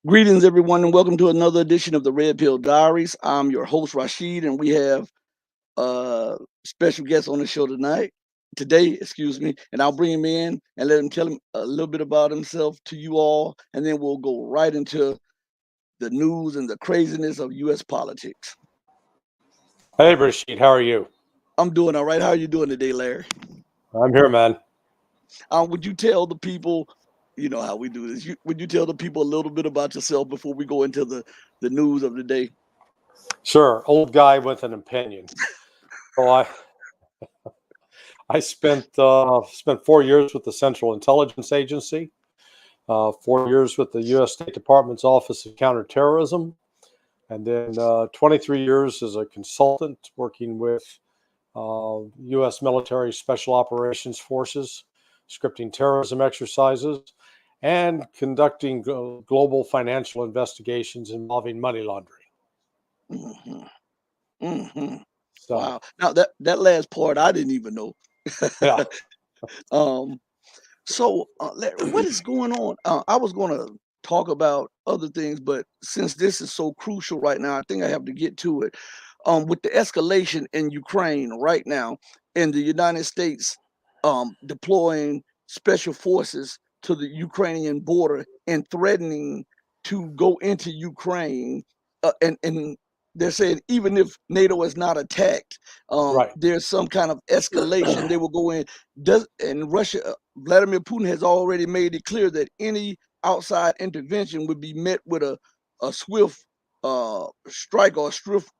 Greetings, everyone, and welcome to another edition of the Red Pill Diaries. I'm your host, Rashid, and we have a special guest on the show today, and I'll bring him in and let him tell him a little bit about himself to you all, and then we'll go right into the news and the craziness of U.S. politics. Hey, Rashid, how are you? I'm doing all right. How are you doing today, Larry? I'm here, man. Would you tell the people, you know how we do this, would you tell the people a little bit about yourself before we go into the news of the day? Sure, old guy with an opinion. So I spent 4 years with the Central Intelligence Agency, 4 years with the U.S. State Department's Office of Counterterrorism, and then 23 years as a consultant working with U.S. military special operations forces, scripting terrorism exercises, and conducting global financial investigations involving money laundering. hmm hmm So, Wow. Now that last part I didn't even know. yeah. um, Larry, what is going on? I was going to talk about other things, but since this is so crucial right now, I think I have to get to it. With the escalation in Ukraine right now, and the United States deploying special forces to the Ukrainian border and threatening to go into Ukraine, and they're saying even if NATO is not attacked, Right. there's some kind of escalation. They will go in. And Russia, Vladimir Putin has already made it clear that any outside intervention would be met with a swift strike or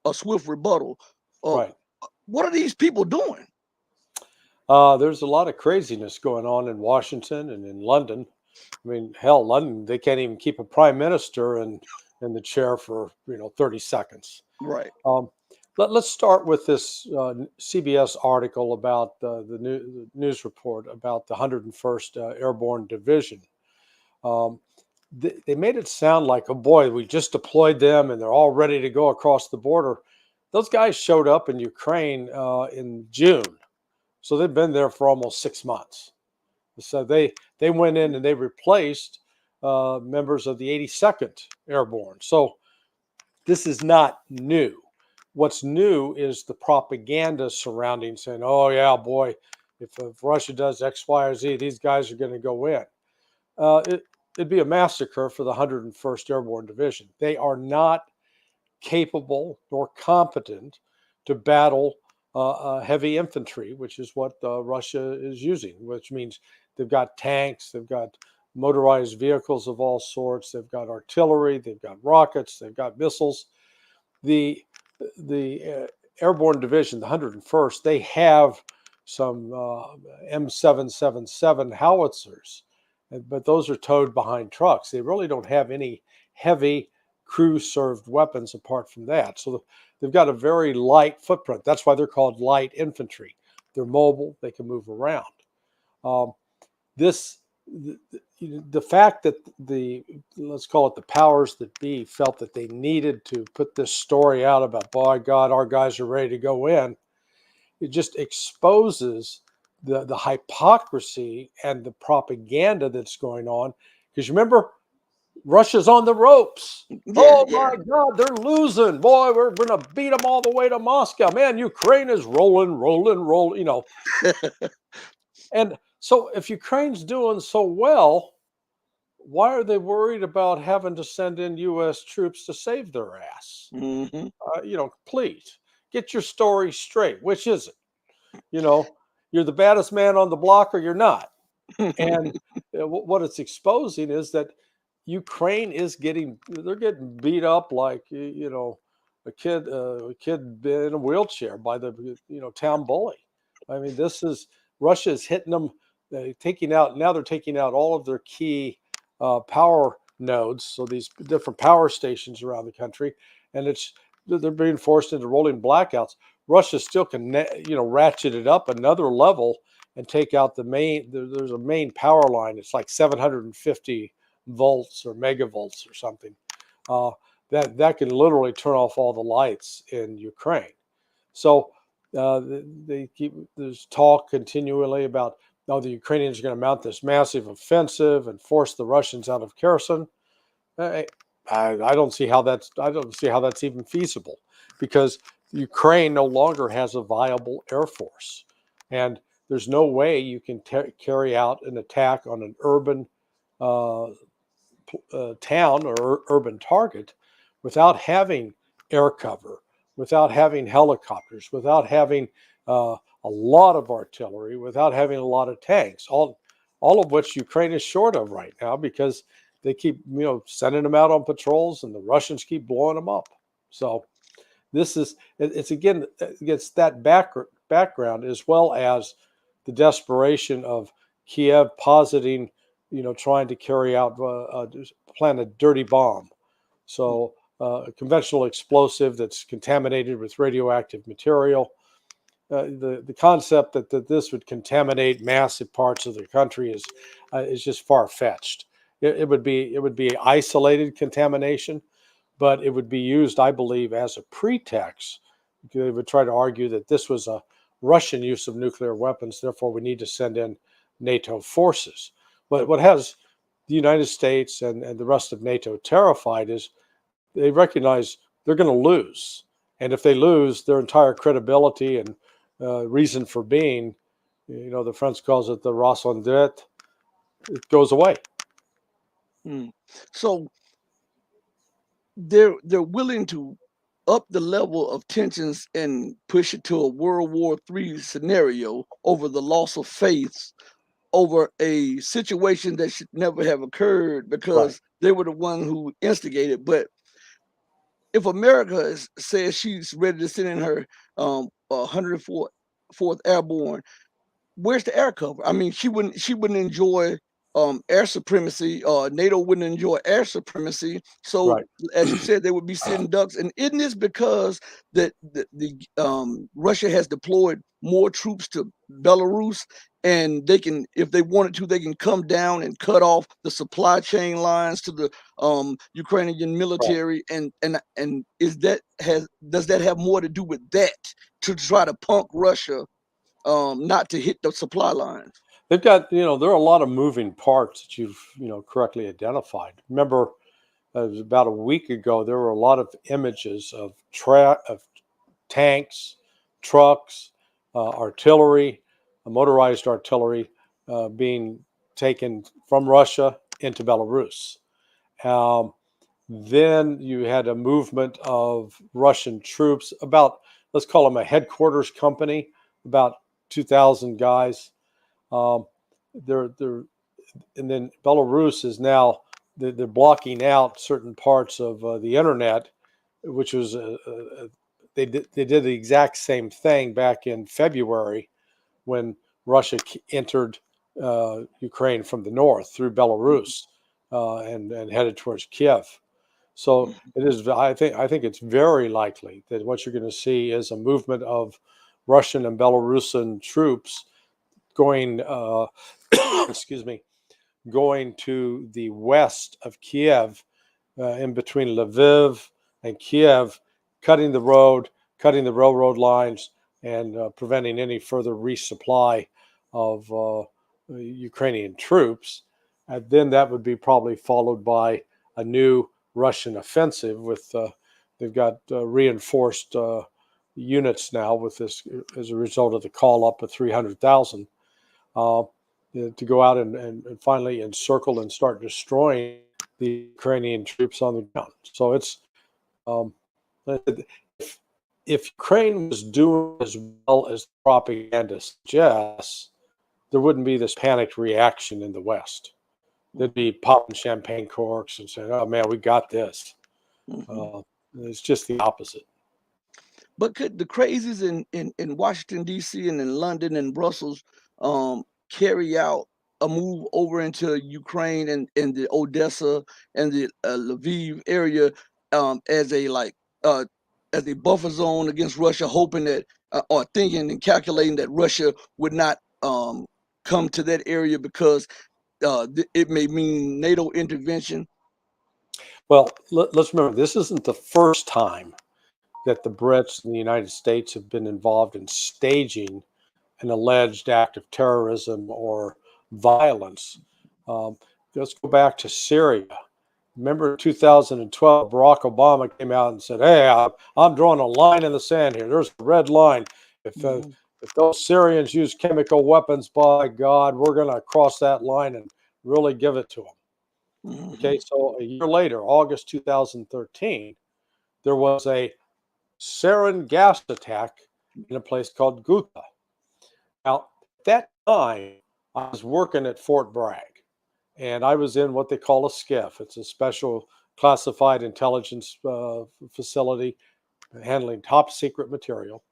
a swift rebuttal. Uh, Right. what are these people doing? There's a lot of craziness going on in Washington and in London. I mean, hell, London, they can't even keep a prime minister in the chair for 30 seconds. Right. Um, let's start with this CBS article about the news report about the 101st Airborne Division. Um, they made it sound like, oh boy, we just deployed them and they're all ready to go across the border. Those guys showed up in Ukraine in June. So they've been there for almost 6 months. So they went in and they replaced members of the 82nd Airborne. So this is not new. What's new is the propaganda surrounding saying, oh, yeah, boy, if Russia does X, Y, or Z, these guys are going to go in. It'd be a massacre for the 101st Airborne Division. They are not capable nor competent to battle heavy infantry, which is what Russia is using, which means they've got tanks, they've got motorized vehicles of all sorts, they've got artillery, they've got rockets, they've got missiles. The Airborne Division, the 101st, they have some M777 howitzers, but those are towed behind trucks. They really don't have any heavy crew-served weapons apart from that. So they've got a very light footprint. That's why they're called light infantry. They're mobile. They can move around. Um, the fact that let's call it the powers that be felt that they needed to put this story out about, by God, our guys are ready to go in. It just exposes the hypocrisy and the propaganda that's going on. Because remember, Russia's on the ropes. Yeah, Oh yeah. my God, they're losing. Boy, we're going to beat them all the way to Moscow. Man, Ukraine is rolling. And so if Ukraine's doing so well, why are they worried about having to send in U.S. troops to save their ass? hmm Please get your story straight. Which is it? You're the baddest man on the block or you're not. And what it's exposing is that Ukraine they're getting beat up like, a kid in a wheelchair by the, town bully. I mean, Russia is hitting them, they're taking out all of their key power nodes. So these different power stations around the country, and they're being forced into rolling blackouts. Russia still can, ratchet it up another level and take out there's a main power line. It's like 750 volts or megavolts or something. Uh, that can literally turn off all the lights in Ukraine. So there's talk continually about, the Ukrainians are going to mount this massive offensive and force the Russians out of Kherson. I don't see how that's even feasible, because Ukraine no longer has a viable air force, and there's no way you can carry out an attack on an urban uh, town or urban target without having air cover, without having helicopters, without having a lot of artillery, without having a lot of tanks, all of which Ukraine is short of right now, because they keep sending them out on patrols, and the Russians keep blowing them up. So it's again, it's that background, as well as the desperation of Kiev positing, trying to carry out plan a dirty bomb. So a conventional explosive that's contaminated with radioactive material. The concept that this would contaminate massive parts of the country is just far fetched. It would be isolated contamination, but it would be used, I believe, as a pretext. They would try to argue that this was a Russian use of nuclear weapons, therefore we need to send in NATO forces. But what has the United States and the rest of NATO terrified is they recognize they're going to lose. And if they lose, their entire credibility and reason for being, the French calls it the raison d'etre, it goes away. Mm. So they're willing to up the level of tensions and push it to a World War III scenario over the loss of faith, over a situation that should never have occurred Right, because they were the one who instigated. But if America says she's ready to send in her 104th Airborne, where's the air cover? I mean, she wouldn't enjoy air supremacy. NATO wouldn't enjoy air supremacy. So, right. as you said, they would be sitting ducks. And isn't this because that Russia has deployed more troops to Belarus, and they can, if they wanted to, they can come down and cut off the supply chain lines to the Ukrainian Right. military, and does that have more to do with that, to try to punk Russia not to hit the supply lines? They've got, there are a lot of moving parts that you've, correctly identified. Remember, it was about a week ago, there were a lot of images of tanks, trucks, artillery, motorized artillery being taken from Russia into Belarus. Um, then you had a movement of Russian troops, about, let's call them a headquarters company, about 2,000 guys. Um, they're and then Belarus is now, they're blocking out certain parts of the internet, which was they did the exact same thing back in February when Russia entered Ukraine from the north through Mhm, Belarus and headed towards Kiev. So mhm, it is. I think it's very likely that what you're going to see is a movement of Russian and Belarusian troops going, excuse me, going to the west of Kiev, in between Lviv and Kiev, cutting the road, cutting the railroad lines, and preventing any further resupply of Ukrainian troops. And then that would be probably followed by a new Russian offensive with they've got reinforced units now with this as a result of the call up of 300,000 uh, to go out and finally encircle and start destroying the Ukrainian troops on the ground. So it's um, if, if Ukraine was doing as well as propaganda suggests, there wouldn't be this panicked reaction in the West. They'd mhm, be popping champagne corks and saying, "Oh man, we got this." mhm. Uh, it's just the opposite. But could the crazies in Washington D.C. and in London and Brussels carry out a move over into Ukraine and the Odessa and the Lviv area as a uh, as a buffer zone against Russia, hoping that or thinking and calculating that Russia would not come to that area because it may mean NATO intervention? Well, let's remember, this isn't the first time that the Brits and the United States have been involved in staging an alleged act of terrorism or violence. Um, let's go back to Syria. Remember 2012, Barack Obama came out and said, "Hey, I'm drawing a line in the sand here. There's a red line. If uh, Mhm. if those Syrians use chemical weapons, by God, we're going to cross that line and really give it to them." Okay, Mhm. so a year later, August 2013, there was a sarin gas attack in a place called Ghouta. Now, at that time, I was working at Fort Bragg, and I was in what they call a SCIF. It's a special classified intelligence facility handling top secret material.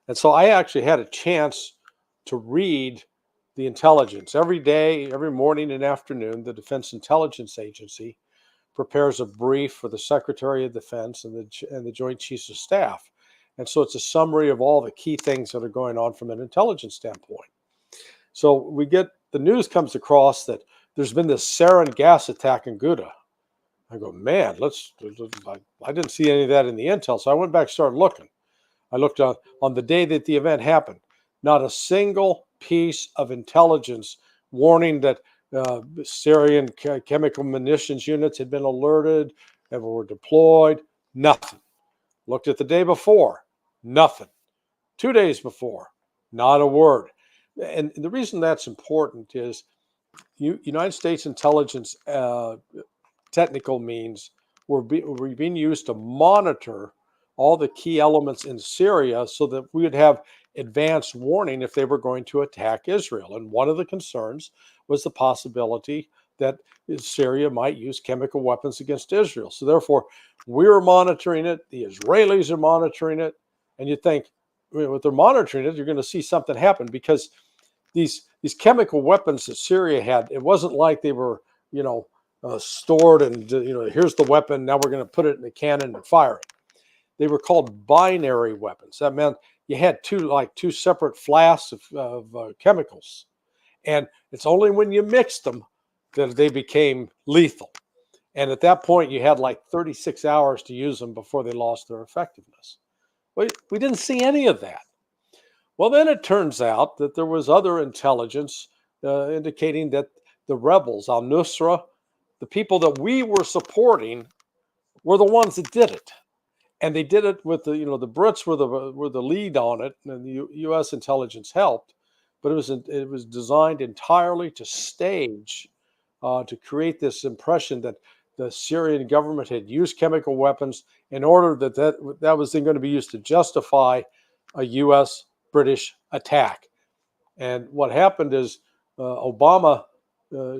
And so I actually had a chance to read the intelligence every day, every morning and afternoon. The Defense Intelligence Agency prepares a brief for the Secretary of Defense and the Joint Chiefs of Staff. And so it's a summary of all the key things that are going on from an intelligence standpoint. So we get the news comes across that there's been this sarin gas attack in Ghouta. I go, man, I didn't see any of that in the intel. So I went back and started looking. I looked on the day that the event happened. Not a single piece of intelligence warning that Syrian chemical munitions units had been alerted and were deployed. Nothing. Looked at the day before. Nothing. 2 days before. Not a word. And the reason that's important is United States intelligence technical means were being used to monitor all the key elements in Syria so that we would have advanced warning if they were going to attack Israel. And one of the concerns was the possibility that Syria might use chemical weapons against Israel. So therefore, we're monitoring it, the Israelis are monitoring it, and you think, if they're monitoring it, you're going to see something happen because these chemical weapons that Syria had, it wasn't like they were, you know, stored and here's the weapon. Now we're going to put it in the cannon and fire it. They were called binary weapons. That meant you had two separate flasks of chemicals, and it's only when you mixed them that they became lethal. And at that point, you had like 36 hours to use them before they lost their effectiveness. We didn't see any of that. Well, then it turns out that there was other intelligence indicating that the rebels, Al Nusra, the people that we were supporting, were the ones that did it, and they did it with the Brits were the lead on it, and the U.S. intelligence helped, but it was designed entirely to stage, to create this impression that the Syrian government had used chemical weapons in order that was then going to be used to justify a U.S. British attack. And what happened is Obama,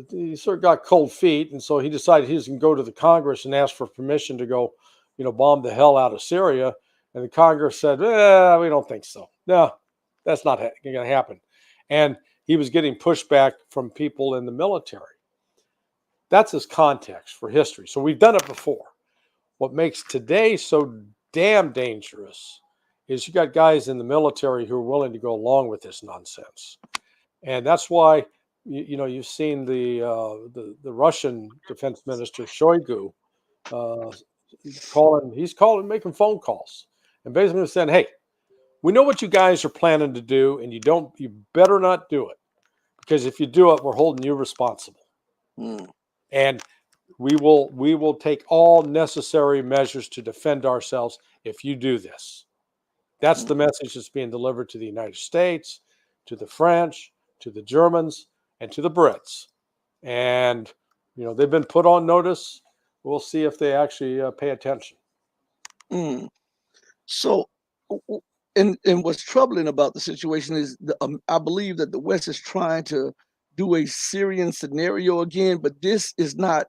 he sort of got cold feet, and so he decided he was going to go to the Congress and ask for permission to go, bomb the hell out of Syria. And the Congress said, "We don't think so. No, that's not going to happen." And he was getting pushback from people in the military. That's his context for history. So we've done it before. What makes today so damn dangerous is you got guys in the military who are willing to go along with this nonsense. And that's why you've seen the Russian defense minister Shoigu uh, making phone calls and basically saying, "Hey, we know what you guys are planning to do, and you better not do it, because if you do it, we're holding you responsible, Mm. and we will take all necessary measures to defend ourselves if you do this." That's the Mm. message that's being delivered to the United States, to the French, to the Germans, and to the Brits. And, they've been put on notice. We'll see if they actually pay attention. Mm. So, and what's troubling about the situation is I believe that the West is trying to do a Syrian scenario again, but this is not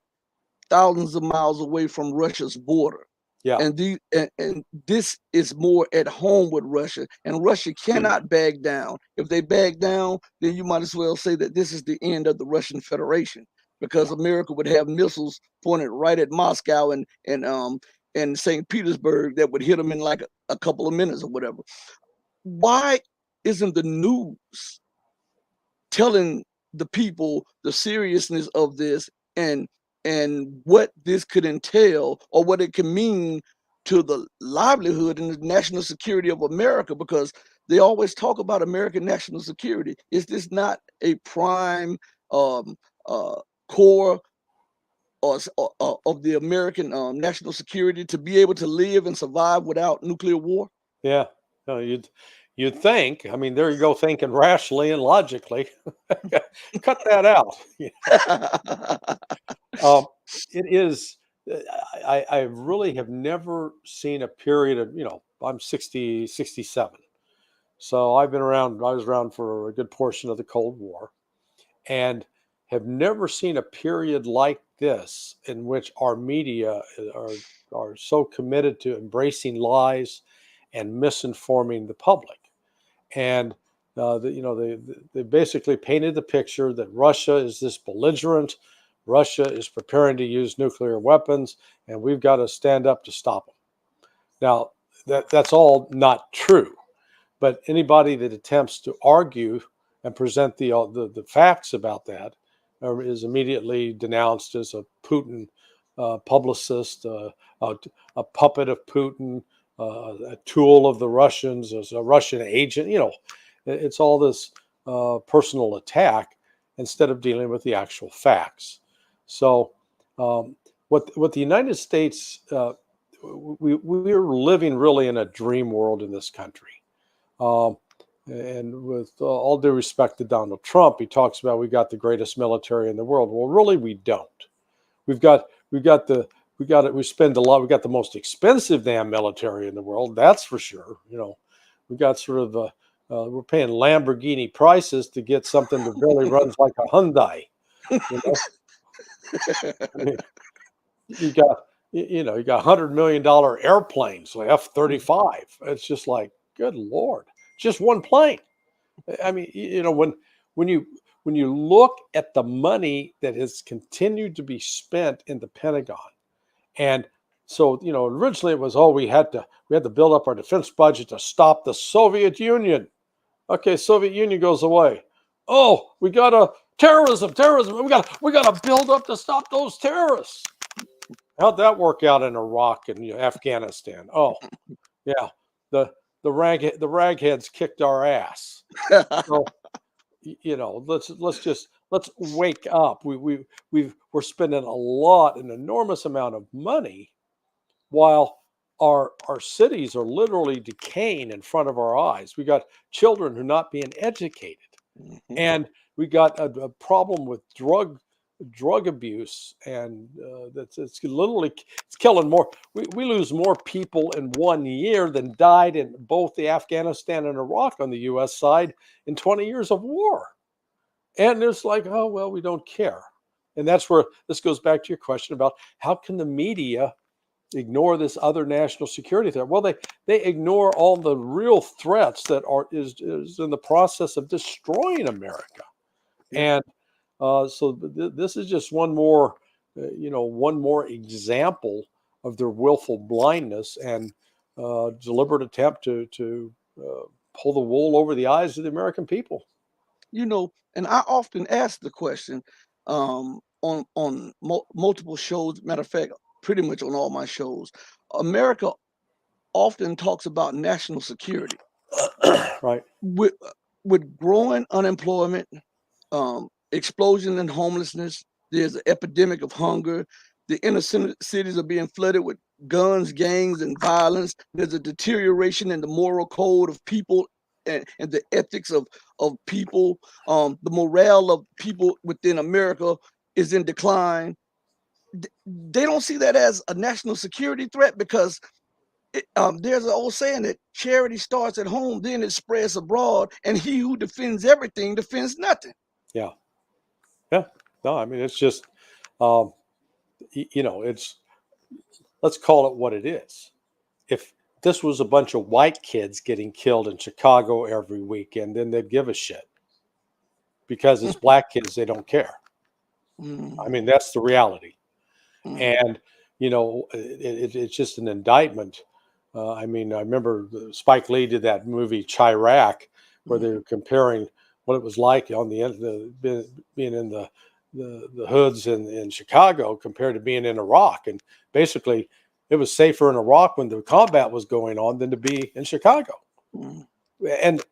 thousands of miles away from Russia's border. Yeah. And this is more at home with Russia, and Russia cannot back down. If they back down, then you might as well say that this is the end of the Russian Federation, because Yeah. America would have missiles pointed right at Moscow and St. Petersburg that would hit them in like a couple of minutes or whatever. Why isn't the news telling the people the seriousness of this and what this could entail or what it can mean to the livelihood and the national security of America? Because they always talk about American national security. Is this not a prime um, uh, core of the American national security to be able to live and survive without nuclear war? Yeah. No, you'd think. I mean, there you go, thinking rationally and logically. Cut that out. Um, it is. I really have never seen a period of, I'm 60, 67. So I've been around, I was around for a good portion of the Cold War, and have never seen a period like this in which our media are so committed to embracing lies and misinforming the public. And they basically painted the picture that Russia is this belligerent, Russia is preparing to use nuclear weapons, and we've got to stand up to stop them. Now, that's all not true. But anybody that attempts to argue and present the facts about that is immediately denounced as a Putin publicist, a puppet of Putin, a tool of the Russians, as a Russian agent. It's all this personal attack instead of dealing with the actual facts. So, what the United States we're living really in a dream world in this country. Um, and with all due respect to Donald Trump, he talks about we got the greatest military in the world. Well, really, we don't. We've got we got the we got it. We spend a lot. We got the most expensive damn military in the world. That's for sure. We got sort of we're paying Lamborghini prices to get something that barely runs like a Hyundai. You know, I mean, you got you got $100 million airplanes, like F-35. It's just like, good Lord, just one plane. I mean, when you when you look at the money that has continued to be spent in the Pentagon, and so originally it was, oh, we had to build up our defense budget to stop the Soviet Union. Okay, Soviet Union goes away. Oh, we got a terrorism. We got to build up to stop those terrorists. How'd that work out in Iraq and Afghanistan? Oh, yeah, the the ragheads kicked our ass. So let's wake up. We're spending an enormous amount of money while our cities are literally decaying in front of our eyes. We got children who are not being educated, Mhm. and we got a problem with drug abuse, and it's literally it's killing more. We lose more people in 1 year than died in both the Afghanistan and Iraq on the U.S. side in 20 years of war. And it's like, oh well, we don't care. And that's where this goes back to your question about how can the media ignore this other national security threat? Well, they ignore all the real threats that is in the process of destroying America. Yeah. And so this is just one more example of their willful blindness and deliberate attempt to pull the wool over the eyes of the American people. And I often ask the question on multiple shows. Matter of fact, pretty much on all my shows, America often talks about national security Right. with with growing unemployment, explosion in homelessness. There's an epidemic of hunger. The inner cities are being flooded with guns, gangs, and violence. There's a deterioration in the moral code of people and the ethics of people. The morale of people within America is in decline. They don't see that as a national security threat because there's an old saying that charity starts at home, then it spreads abroad, and he who defends everything defends nothing. Yeah. Yeah. No, I mean, it's just, um, it's, let's call it what it is. If this was a bunch of white kids getting killed in Chicago every weekend, then they'd give a shit. Because it's black kids, they don't care. I Mm, mean, that's the reality. mm, And, it's just an indictment. I mean, I remember Spike Lee did that movie Chirac, where they mm, were comparing what it was like on the end, being in the hoods in Chicago compared to being in Iraq. And basically, it was safer in Iraq when the combat was going on than to be in Chicago. mm. And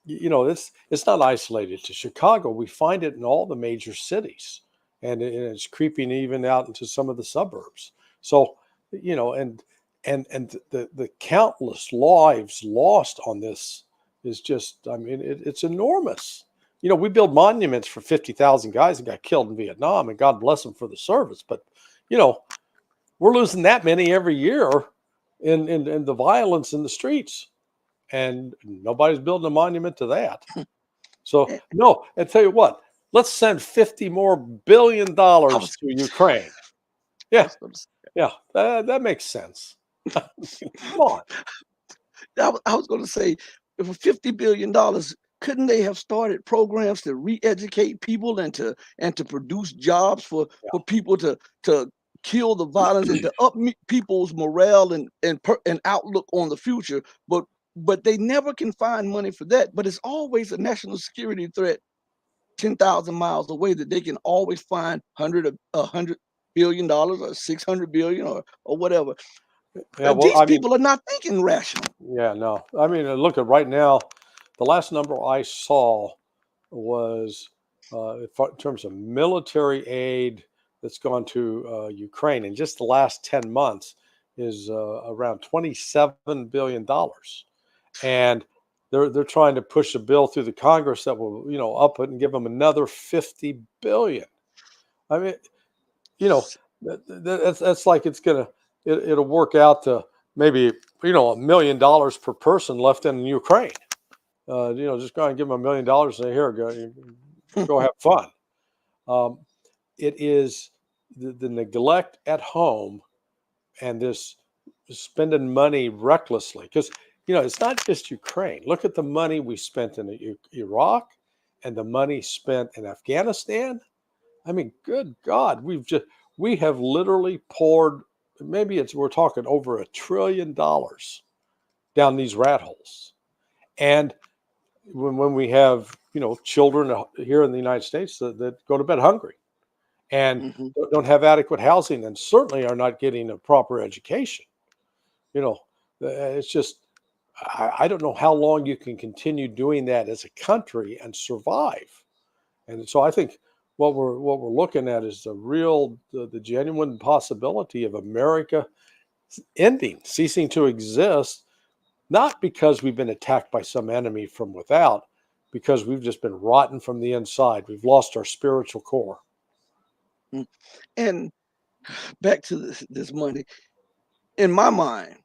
it's not isolated to Chicago. We find it in all the major cities. and it's creeping even out into some of the suburbs. So, and the countless lives lost on this is just, I mean, it's enormous. We build monuments for 50,000 guys that got killed in Vietnam, and God bless them for the service. But, we're losing that many every year in the violence in the streets, and nobody's building a monument to that. So, Eh, no, and tell you what, let's send $50 billion I to was, Ukraine. I Yeah, was going to yeah, that makes sense. Come on. I was going to say, if for $50 billion, couldn't they have started programs to re-educate people and to produce jobs for people to kill the violence and to up people's morale and outlook on the future? But they never can find money for that. But it's always a national security threat 10,000 miles away that they can always find $100 billion or 600 billion or whatever. Yeah, well, These I mean, people are not thinking rational. yeah, no. I mean, look at right now, the last number I saw was in terms of military aid that's gone to Ukraine in just the last 10 months is around $27 billion. And they're trying to push a bill through the Congress that will, up it and give them another 50 billion. I mean, you know, that's like it'll work out to maybe $1 million per person left in Ukraine. Just go and give them $1 million and say, here, go have fun. Um, it is the neglect at home and this spending money recklessly, because it's not just Ukraine. Look at the money we spent in Iraq and the money spent in Afghanistan. I mean, good God, we have literally poured, maybe we're talking over $1 trillion down these rat holes. And when we have children here in the United States that go to bed hungry and Mhm. don't have adequate housing and certainly are not getting a proper education, it's just I don't know how long you can continue doing that as a country and survive. And so I think what we're looking at is the genuine possibility of America ceasing to exist, not because we've been attacked by some enemy from without, because we've just been rotten from the inside. We've lost our spiritual core. Mm. And back to this money. In my mind,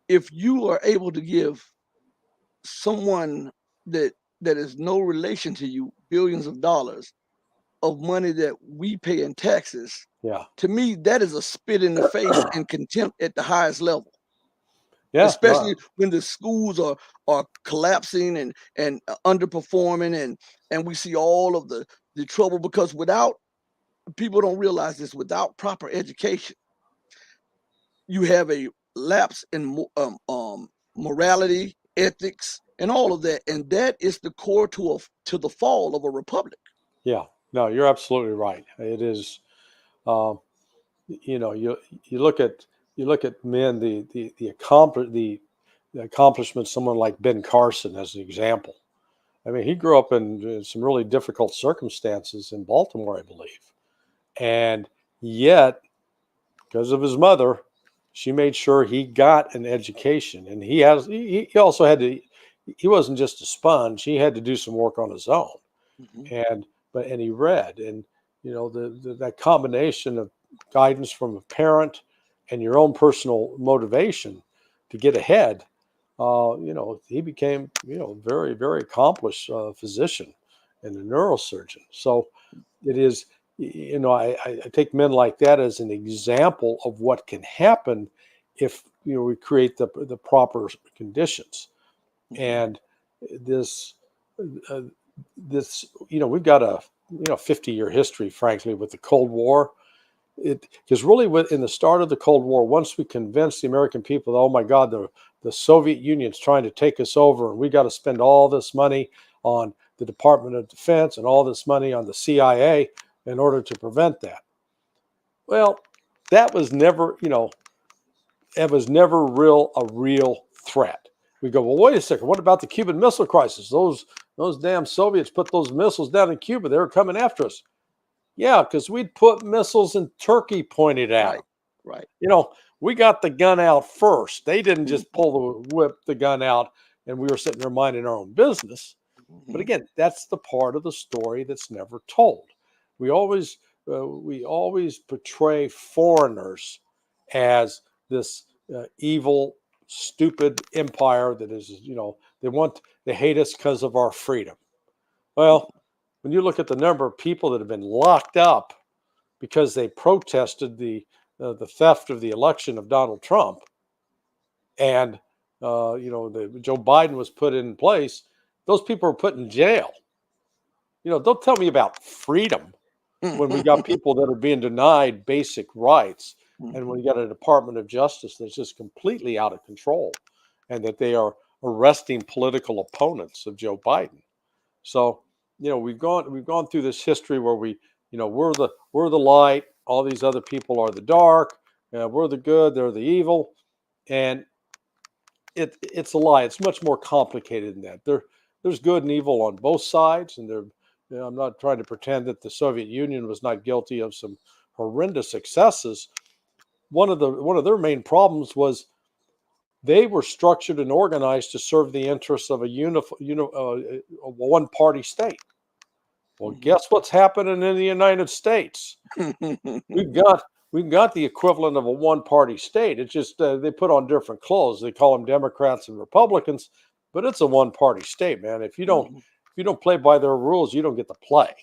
if you are able to give someone that that is no relation to you billions of dollars of money that we pay in taxes, Yeah. to me that is a spit in the face and contempt at the highest level. Yeah. Especially No. when the schools are collapsing and underperforming and we see all of the trouble because without people don't realize this without proper education you have a lapse in morality, ethics, and all of that, and that is the core to the fall of a republic. Yeah. No, you're absolutely right. It is. Um, you look at men the accomplishments someone like Ben Carson as an example. I mean, he grew up in some really difficult circumstances in Baltimore, I believe, and yet because of his mother, she made sure he got an education, and he also had to. He wasn't just a sponge; he had to do some work on his own, Mhm. and he read, and that combination of guidance from a parent and your own personal motivation to get ahead. He became very very accomplished physician and a neurosurgeon. So it is I take men like that as an example of what can happen if we create the proper conditions. Mhm. And this uh, this we've got a 50-year history, frankly, with the Cold War. It because really in the start of the Cold War, once we convinced the American people that, oh my God, the Soviet Union's trying to take us over and we got to spend all this money on the Department of Defense and all this money on the CIA in order to prevent that. Well, that was never, it was never a real threat. We go, well, wait a second. What about the Cuban Missile Crisis? Those damn Soviets put those missiles down in Cuba. They were coming after us. Yeah, because we'd put missiles in Turkey pointed at them. Right. Right. You know, we got the gun out first. They didn't Mhm. just whip the gun out and we were sitting there minding our own business. But Mhm. again, that's the part of the story that's never told. We always we always portray foreigners as this evil, stupid empire that is, they hate us because of our freedom. Well, when you look at the number of people that have been locked up because they protested the theft of the election of Donald Trump, and Joe Biden was put in place, those people were put in jail. Don't tell me about freedom when we got people that are being denied basic rights, and when Mhm. you got a Department of Justice that's just completely out of control, and that they are arresting political opponents of Joe Biden. So, we've gone through this history where we're the light, all these other people are the dark, we're the good, they're the evil, and it's a lie. It's much more complicated than that. There's good and evil on both sides, and I'm not trying to pretend that the Soviet Union was not guilty of some horrendous excesses. One of their main problems was they were structured and organized to serve the interests of a one party state. Well, Mhm. guess what's happening in the United States? We've got we've got the equivalent of a one-party state. It's just they put on different clothes. They call them Democrats and Republicans, but it's a one-party state, man. If you don't play by their rules, you don't get to play.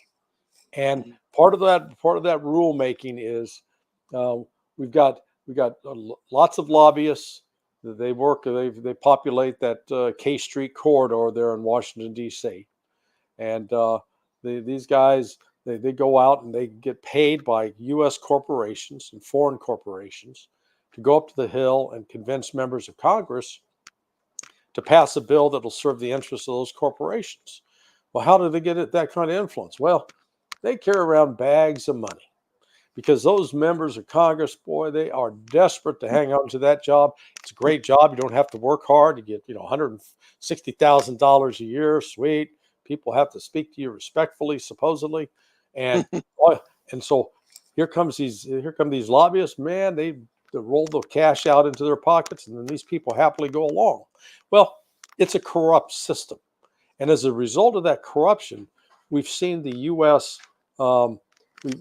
And Mhm. part of that rulemaking is uh, we've got lots of lobbyists. They populate that K Street corridor there in Washington D.C. And these guys, they go out and they get paid by U.S. corporations and foreign corporations to go up to the Hill and convince members of Congress to pass a bill that will serve the interests of those corporations. Well, how do they get that kind of influence? Well, they carry around bags of money because those members of Congress, boy, they are desperate to hang on to that job. It's a great job. You don't have to work hard. You get, $160,000 a year. Sweet. People have to speak to you respectfully, supposedly, and oh, and so here come these lobbyists. Man, they roll the cash out into their pockets, and then these people happily go along. Well, it's a corrupt system, and as a result of that corruption, we've seen the U.S. Um,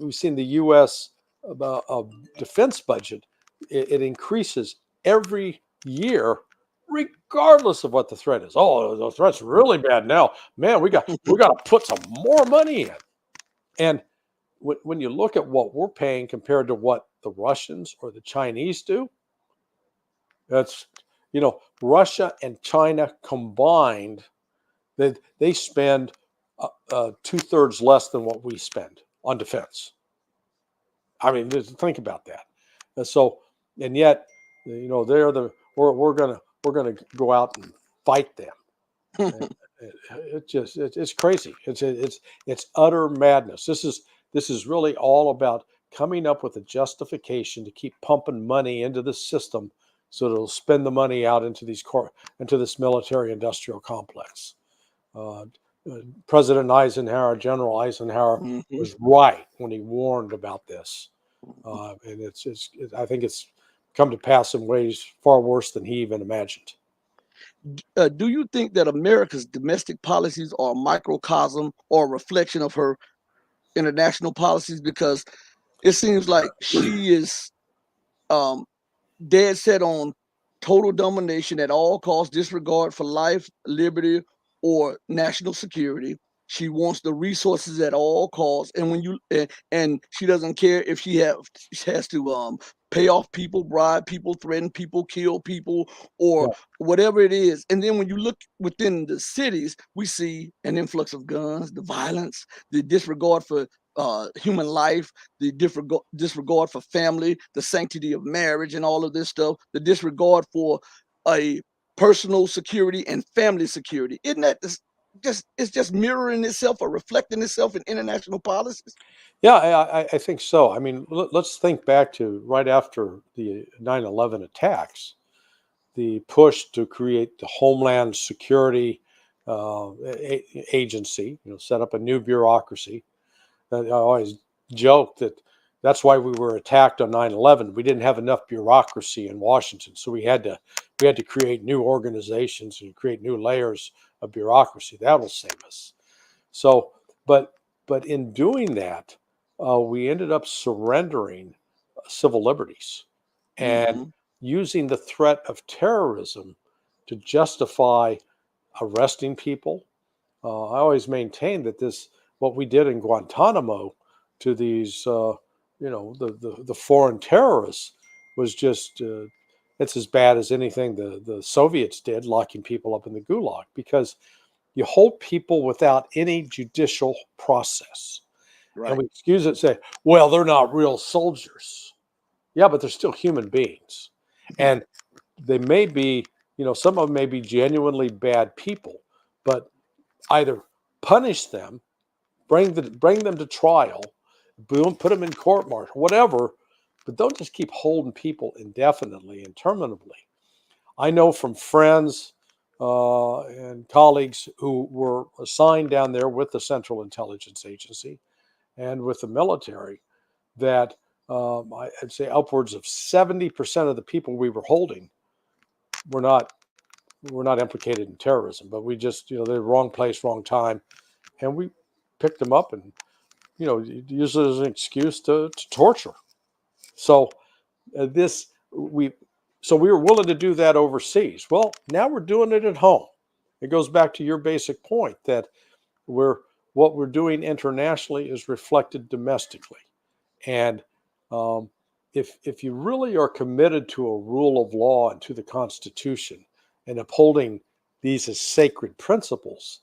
we've seen the U.S. Defense budget. It increases every year, regardless of what the threat is. Oh, the threat's really bad now. Man, we got to put some more money in. And when you look at what we're paying compared to what the Russians or the Chinese do, that's Russia and China combined, they spend two-thirds less than what we spend on defense. I mean, just think about that. And yet, they're the we're gonna go out and fight them. And it's crazy. It's utter madness. This is really all about coming up with a justification to keep pumping money into the system, so it'll spend the money out into this military industrial complex. Uh, President Eisenhower, General Eisenhower, Mhm. was right when he warned about this, and I think it's come to pass in ways far worse than he even imagined. Do you think that America's domestic policies are a microcosm or a reflection of her international policies? Because it seems like she is um, dead set on total domination at all costs, disregard for life, liberty, or national security. She wants the resources at all costs, and and she doesn't care if she has to pay off people, bribe people, threaten people, kill people, or Yeah, whatever it is. And then when you look within the cities, we see an influx of guns, the violence, the disregard for human life, the disregard for family, the sanctity of marriage, and all of this stuff, the disregard for a personal security and family security. Isn't that it's just mirroring itself or reflecting itself in international policies? yeah, I think so. I mean, let's think back to right after the 9/11 attacks, the push to create the Homeland Security Agency, set up a new bureaucracy. I always joke that that's why we were attacked on 9/11. We didn't have enough bureaucracy in Washington, so we had to create new organizations and create new layers of bureaucracy. That will save us. So, but but in doing that, we ended up surrendering civil liberties and Hmm. using the threat of terrorism to justify arresting people. I always maintain that this what we did in Guantanamo to these the foreign terrorists was just it's as bad as anything the Soviets did, locking people up in the gulag, because you hold people without any judicial process. And Right. we excuse it and say, well, they're not real soldiers. Yeah, but they're still human beings. Mhm. And they may be, some of them may be genuinely bad people, but either punish them, bring them to trial, boom, put them in court martial, whatever, but don't just keep holding people indefinitely and terminably. I know from friends and colleagues who were assigned down there with the Central Intelligence Agency and with the military that I'd say upwards of 70% of the people we were holding were not implicated in terrorism, but we just they're wrong place, wrong time, and we picked them up and use it as an excuse to torture. So this we so we were willing to do that overseas. Well, now we're doing it at home. It goes back to your basic point that we're what we're doing internationally is reflected domestically. And um, if you really are committed to a rule of law and to the Constitution and upholding these as sacred principles,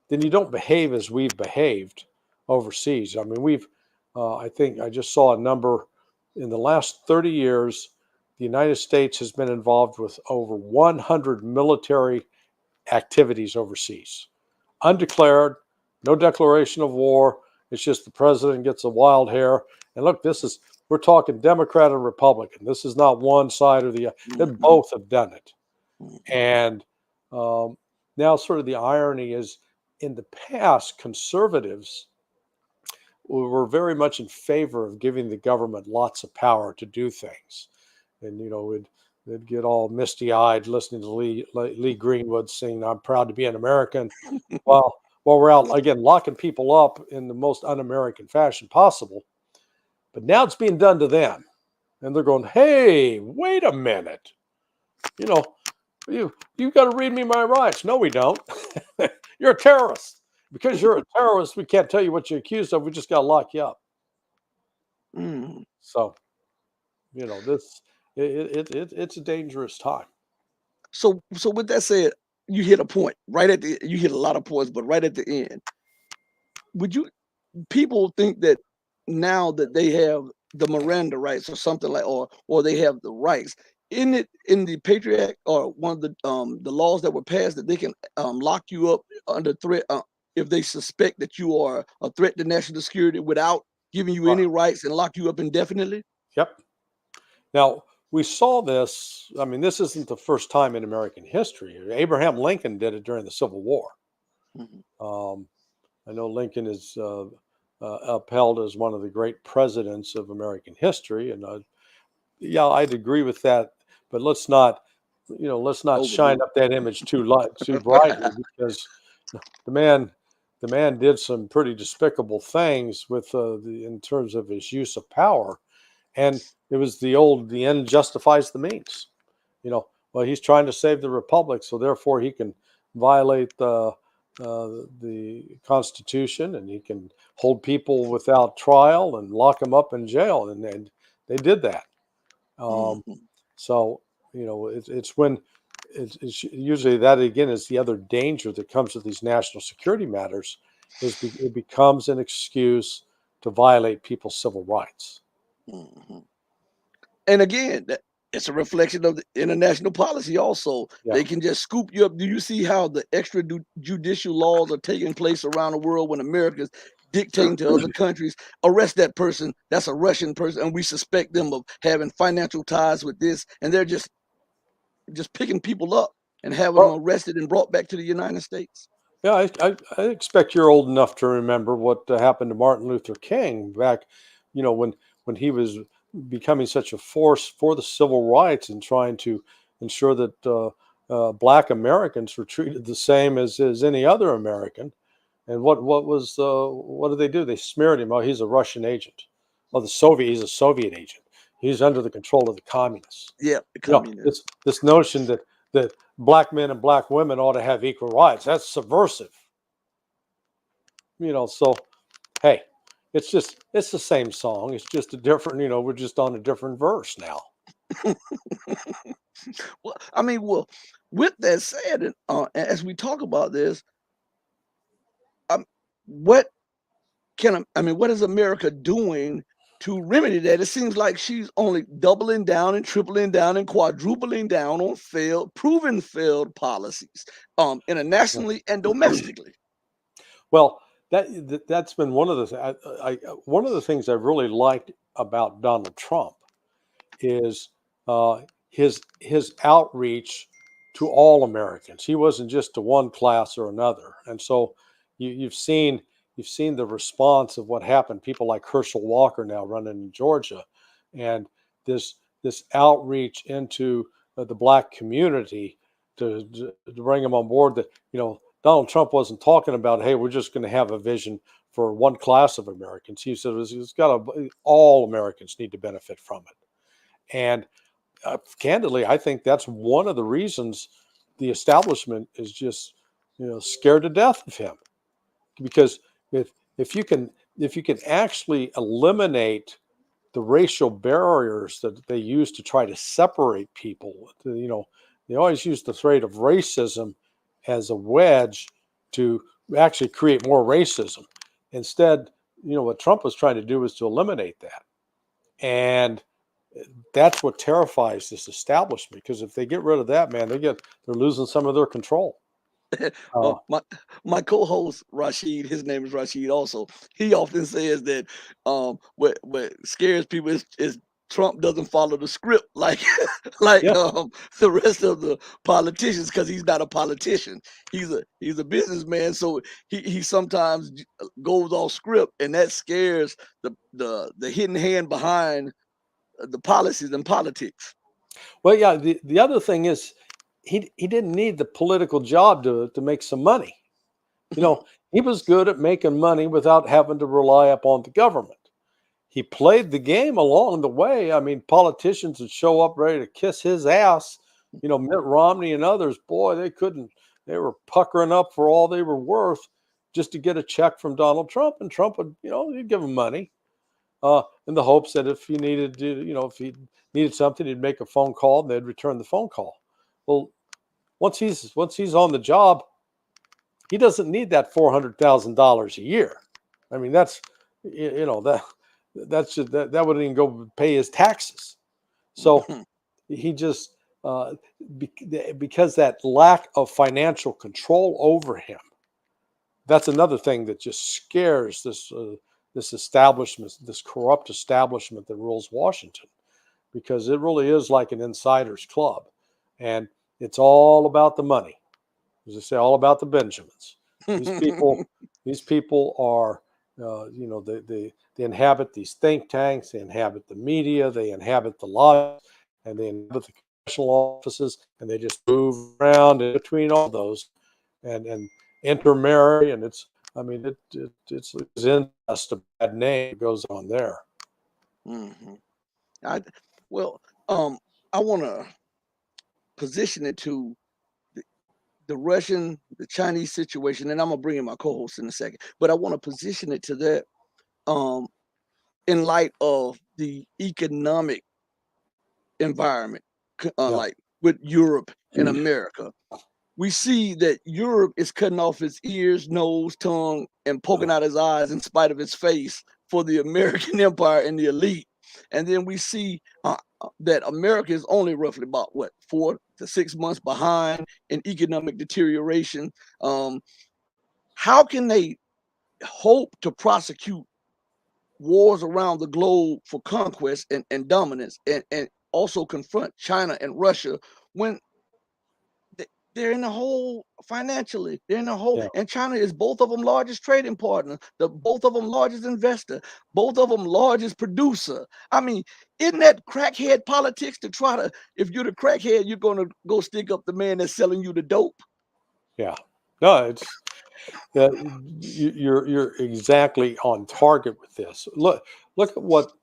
then you don't behave as we've behaved overseas. I mean, I think I just saw a number in the last 30 years, the United States has been involved with over 100 military activities overseas, undeclared, no declaration of war. It's just the president gets a wild hair. And look, we're talking Democrat and Republican. This is not one side or the other. They Hmm. both have done it. Hmm. And um, now, sort of the irony is in the past, conservatives were very much in favor of giving the government lots of power to do things. And, they'd get all misty eyed listening to Lee Greenwood sing, I'm proud to be an American. While we're out, again, locking people up in the most un American fashion possible. But now it's being done to them. And they're going, hey, wait a minute. You know, you've got to read me my rights. No, we don't. You're a terrorist. Because you're a terrorist, we can't tell you what you're accused of. We just got to lock you up. Hmm. So, this it's a dangerous time. So with that said, you hit a point right at the you hit a lot of points, but right at the end, would you people think that now that they have the Miranda rights or something like or they have the rights in it in the Patriot Act or one of the laws that were passed that they can lock you up under threat if they suspect that you are a threat to national security without giving you Right. any rights and lock you up indefinitely? Yep. Now, we saw this. I mean, this isn't the first time in American history. Abraham Lincoln did it during the Civil War. Mhm. Um, I know Lincoln is upheld as one of the great presidents of American history, and yeah, I'd agree with that. But let's not shine Overdo up that image too brightly, because the man the man did some pretty despicable things with in terms of his use of power, and it was the end justifies the means. Well, he's trying to save the republic, so therefore he can violate the Constitution, and he can hold people without trial and lock them up in jail, and they did that. Um, it. so it's when it's usually that again is the other danger that comes with these national security matters it becomes an excuse to violate people's civil rights. Mhm. And again, it's a reflection of the international policy also. Yeah. They can just scoop you up. Do you see how the judicial laws are taking place around the world when America's dictating to other countries, arrest that person, that's a Russian person, and we suspect them of having financial ties with this, and they're just picking people up and having them Well, arrested and brought back to the United States? Yeah, I expect you're old enough to remember what happened to Martin Luther King back, when he was becoming such a force for the civil rights and trying to ensure that Black Americans were treated the same as any other American. And what did they do? They smeared him. Oh, he's a Russian agent. Oh, he's a Soviet agent. He's under the control of the communists. Yeah, the You know, communist. this notion that black men and black women ought to have equal rights, that's subversive. So hey, it's the same song. It's just a different, we're just on a different verse now. Well, I mean, well, with that said, and as we talk about this, um, what what is America doing to remedy that? It seems like she's only doubling down and tripling down and quadrupling down on proven failed policies, internationally and domestically. Well, that's been one of one of the things I've really liked about Donald Trump is his outreach to all Americans. He wasn't just to one class or another, and so you've seen the response of what happened. People like Herschel Walker now running in Georgia, and this outreach into the black community to bring them on board. That Donald Trump wasn't talking about, hey, we're just going to have a vision for one class of Americans. He said it's got all Americans need to benefit from it. And candidly, I think that's one of the reasons the establishment is just scared to death of him, because if if you can if you can actually eliminate the racial barriers that they use to try to separate people, they always use the threat of racism as a wedge to actually create more racism. Instead, what Trump was trying to do was to eliminate that. And that's what terrifies this establishment, because if they get rid of that, man, they're losing some of their control. Uh, My co-host Rashid, his name is Rashid. Also, he often says that what scares people is Trump doesn't follow the script like like yeah, the rest of the politicians, because he's not a politician. He's a businessman, so he sometimes goes off script, and that scares the hidden hand behind the policies and politics. well, yeah. The other thing is, he didn't need the political job to make some money. He was good at making money without having to rely upon the government. He played the game along the way. I mean, politicians would show up ready to kiss his ass. Mitt Romney and others, boy, they couldn't. They were puckering up for all they were worth just to get a check from Donald Trump, and Trump would, he'd give them money, in the hopes that if he needed something, he'd make a phone call and they'd return the phone call. Well, once he's on the job, he doesn't need that $400,000 a year. I mean, that wouldn't even go pay his taxes. So he just because that lack of financial control over him. That's another thing that just scares this establishment, this corrupt establishment that rules Washington, because it really is like an insider's club, and it's all about the money. As I say, all about the Benjamins. These people, these people are, they inhabit these think tanks, they inhabit the media, they inhabit the lobbies, and they inhabit the congressional offices, and they just move around in between all those, and intermarry, and I mean, it's incest, a bad name that goes on there. Mhm. I well, I want to position it to the, the Russian, the Chinese situation, and I'm gonna bring in my co-host in a second. But I want to position it to that um, in light of the economic environment, Yeah. like with Europe and America. We see that Europe is cutting off its ears, nose, tongue, and poking out his eyes in spite of its face for the American empire and the elite. And then we see that America is only roughly about what 4 to 6 months behind in economic deterioration. Um, how can they hope to prosecute wars around the globe for conquest and dominance, and also confront China and Russia when They're in the hole financially. They're in the hole, Yeah. and China is both of them largest trading partner, the both of them largest investor, both of them largest producer. I mean, isn't that crackhead politics to try to? If you're the crackhead, you're gonna go stick up the man that's selling you the dope. Yeah. No, it's you're exactly on target with this. Look at what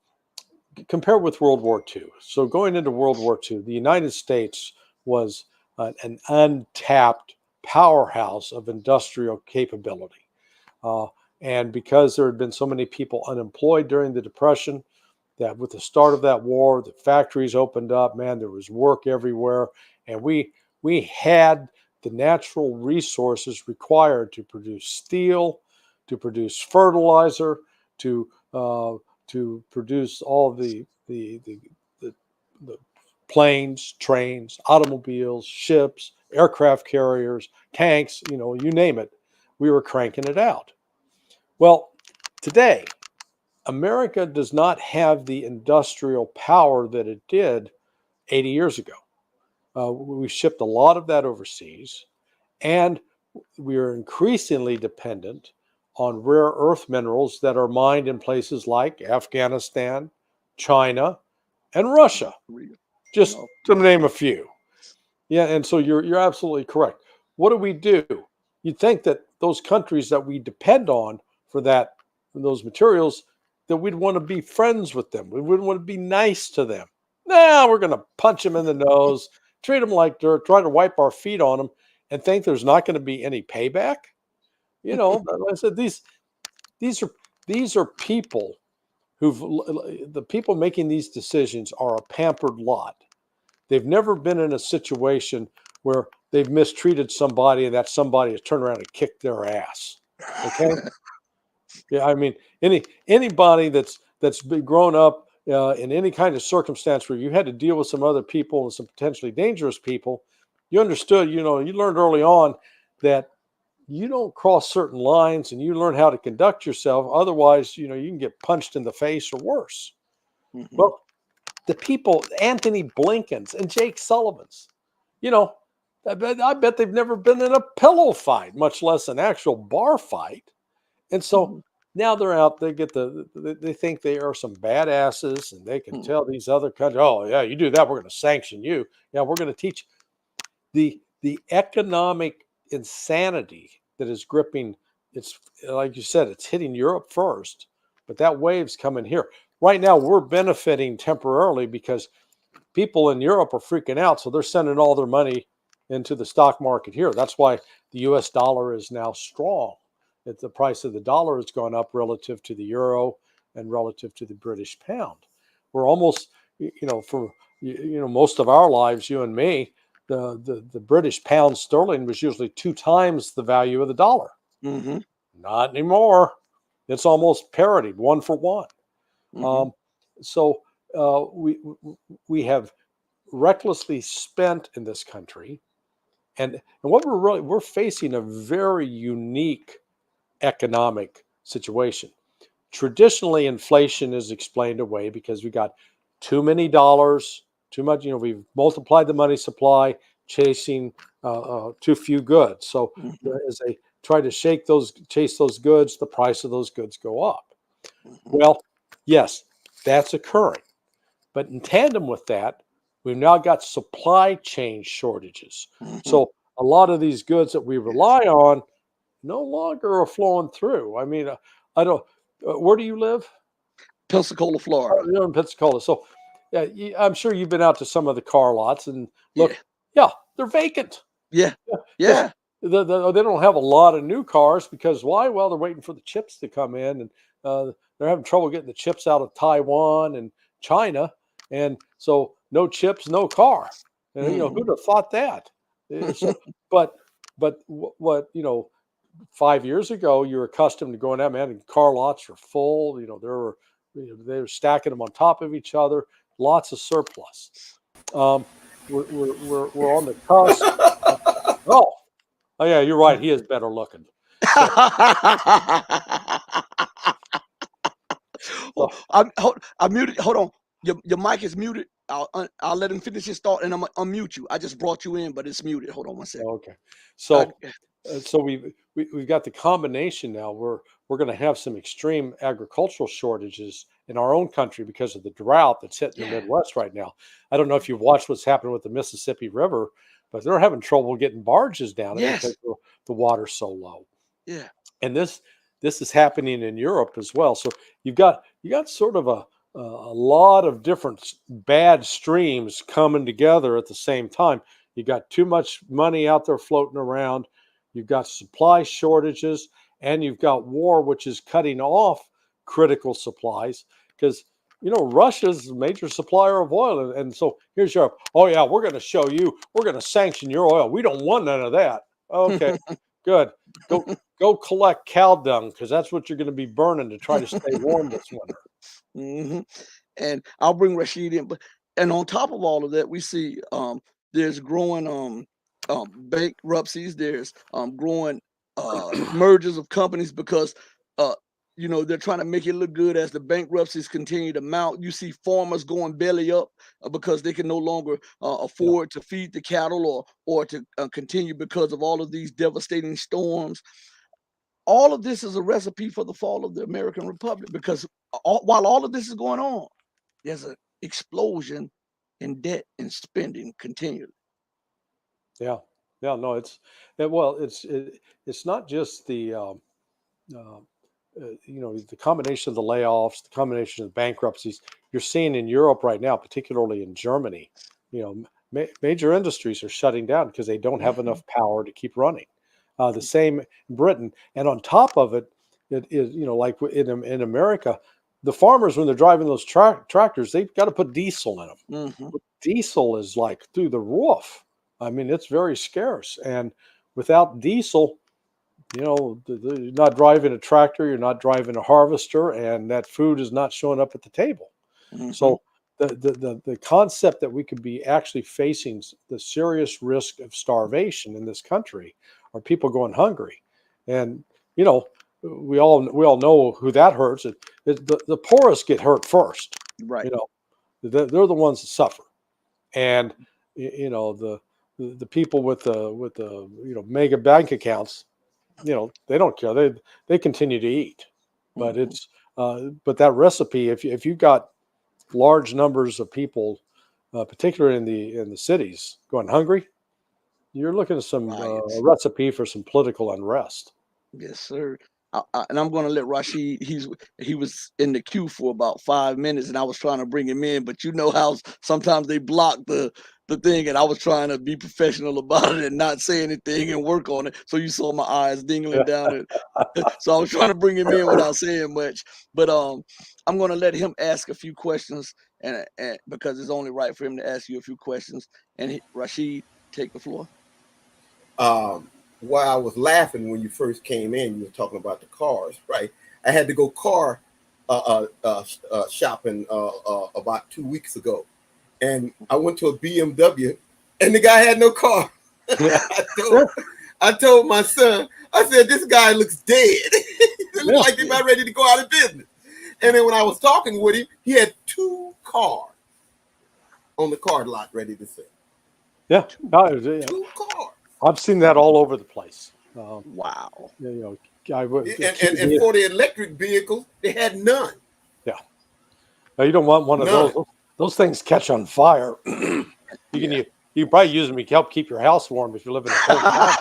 compare with World War II. So going into World War II, the United States was an untapped powerhouse of industrial capability. Uh, and because there had been so many people unemployed during the Depression, that with the start of that war, the factories opened up. Man, there was work everywhere, and we had the natural resources required to produce steel, to produce fertilizer, to uh, to produce all the, the planes, trains, automobiles, ships, aircraft carriers, tanks. You name it. We were cranking it out. Well, today America does not have the industrial power that it did 80 years ago. We shipped a lot of that overseas, and we are increasingly dependent on rare earth minerals that are mined in places like Afghanistan, China, and Russia, Korea, just North to Korea. name a few. Yeah, and so you're absolutely correct. What do we do? You'd think that those countries that we depend on for those materials, that we'd want to be friends with them. We wouldn't want to be nice to them. Nah, we're going to punch them in the nose, treat them like dirt, try to wipe our feet on them, and think there's not going to be any payback. Like I said, these are these are people who've the people making these decisions are a pampered lot. They've never been in a situation where they've mistreated somebody and that somebody has turned around and kicked their ass. Okay. Yeah. I mean, anybody that's been grown up in any kind of circumstance where you had to deal with some other people and some potentially dangerous people, you understood, you learned early on that you don't cross certain lines and you learn how to conduct yourself. Otherwise, you can get punched in the face or worse. Mhm, Well, the people, Anthony Blinken's and Jake Sullivan's, you know, I bet they've never been in a pillow fight, much less an actual bar fight. And so mhm, now they're out. They think they are some badasses, and they can mhm, tell these other countries, "Oh yeah, you do that, we're going to sanction you. Yeah, we're going to teach the economic insanity that is gripping." It's like you said, it's hitting Europe first, but that wave's coming here. Right now, we're benefiting temporarily because people in Europe are freaking out, so they're sending all their money into the stock market here. That's why the U.S. dollar is now strong. The price of the dollar has gone up relative to the euro and relative to the British pound. We're almost, for most of our lives, you and me, the British pound sterling was usually 2 times the value of the dollar. mhm, Not anymore. It's almost parity, one for one. mhm, Um, so we have recklessly spent in this country, and what we're facing a very unique economic situation. Traditionally, inflation is explained away because we got too many dollars, too much. We've multiplied the money supply, chasing too few goods. So mhm, as they try to chase those goods, the price of those goods go up. mhm, Well, yes, that's occurring. But in tandem with that, we've now got supply chain shortages. mhm. So a lot of these goods that we Yes. rely on no longer are flowing through. I mean, I don't. Where do you live? Pensacola, Oh, Florida. you're in Pensacola. So, yeah, I'm sure you've been out to some of the car lots and Yeah, look. Yeah, they're vacant. yeah, Yeah, because yeah. they don't have a lot of new cars because why? Well, they're waiting for the chips to come in, and they're having trouble getting the chips out of Taiwan and China, and so no chips, no car. And Mhm. who'd have thought that? So, but what 5 years ago, you were accustomed to going out, man, and car lots are full. They were stacking them on top of each other, lots of surplus. Um, we're on the cusp. Oh, oh yeah, you're right. He is better looking. So, Oh, so I muted. Hold on. Your mic is muted. I'll let him finish his thought, and I'm gonna unmute you. I just brought you in, but it's muted. Hold on one second. Okay. Uh, So we've got the combination now. We're going to have some extreme agricultural shortages in our own country because of the drought that's hitting the yeah. Midwest right now. I don't know if you've watched what's happening with the Mississippi River, but they're having trouble getting barges down it because Yes. the water's so low. Yeah. And this is happening in Europe as well. So you got sort of a lot of different bad streams coming together at the same time. You got too much money out there floating around. You've got supply shortages, and you've got war, which is cutting off critical supplies because Russia's a major supplier of oil, and so here's Europe. Oh yeah, we're going to show you. We're going to sanction your oil. We don't want none of that. Okay, good. Go collect cow dung because that's what you're going to be burning to try to stay warm this winter. hmm And I'll bring Rashid in, but and on top of all of that, we see there's growing bankruptcies. There's growing mergers of companies because uh, they're trying to make it look good as the bankruptcies continue to mount. You see farmers going belly up because they can no longer Yeah, afford to feed the cattle or to continue because of all of these devastating storms. All of this is a recipe for the fall of the American Republic because while all of this is going on, there's an explosion in debt and spending continually. yeah, yeah. No, well, it's not just uh, the combination of the layoffs, the combination of the bankruptcies you're seeing in Europe right now, particularly in Germany. Major industries are shutting down because they don't have Mhm. enough power to keep running. The same in Britain, and on top of it, it is like in America, the farmers when they're driving those tractors, they've got to put diesel in them. Mhm. Diesel is like through the roof. I mean, it's very scarce, and without diesel, you're not driving a tractor, you're not driving a harvester, and that food is not showing up at the table. Mhm. So the concept that we could be actually facing the serious risk of starvation in this country, or people going hungry, and you know we all know who that hurts. The poorest get hurt first. Right. You know, they're the ones that suffer, and the people with the mega bank accounts, they don't care. They continue to eat, but Mhm. but that recipe, if you got large numbers of people, particularly in the cities, going hungry, you're looking at some a Riots. recipe for some political unrest. Yes, sir. And I'm going to let Rashid. He was in the queue for about 5 minutes, and I was trying to bring him in, but you know how sometimes they block the thing, and I was trying to be professional about it and not say anything and work on it. So you saw my eyes dingling down, and so I was trying to bring him in without saying much. But I'm going to let him ask a few questions, and because it's only right for him to ask you a few questions. And Rashid, take the floor. um, while I was laughing when you first came in, you were talking about the cars, right? I had to go car shopping about 2 weeks ago, and I went to a BMW, and the guy had no car. Yeah, I yeah, told I told my son, I said, this guy looks dead. It looked yeah, like he's about ready to go out of business. And then when I was talking with him, he had two cars on the car lot ready to sell. yeah. Two. Yeah. Two cars. I've seen that all over the place. Wow. You I would And for the electric vehicles, they had none. yeah. Now, you don't want one of those. None. Those things catch on fire. you can Yeah. you can probably use them to help keep your house warm if you live in a cold climate.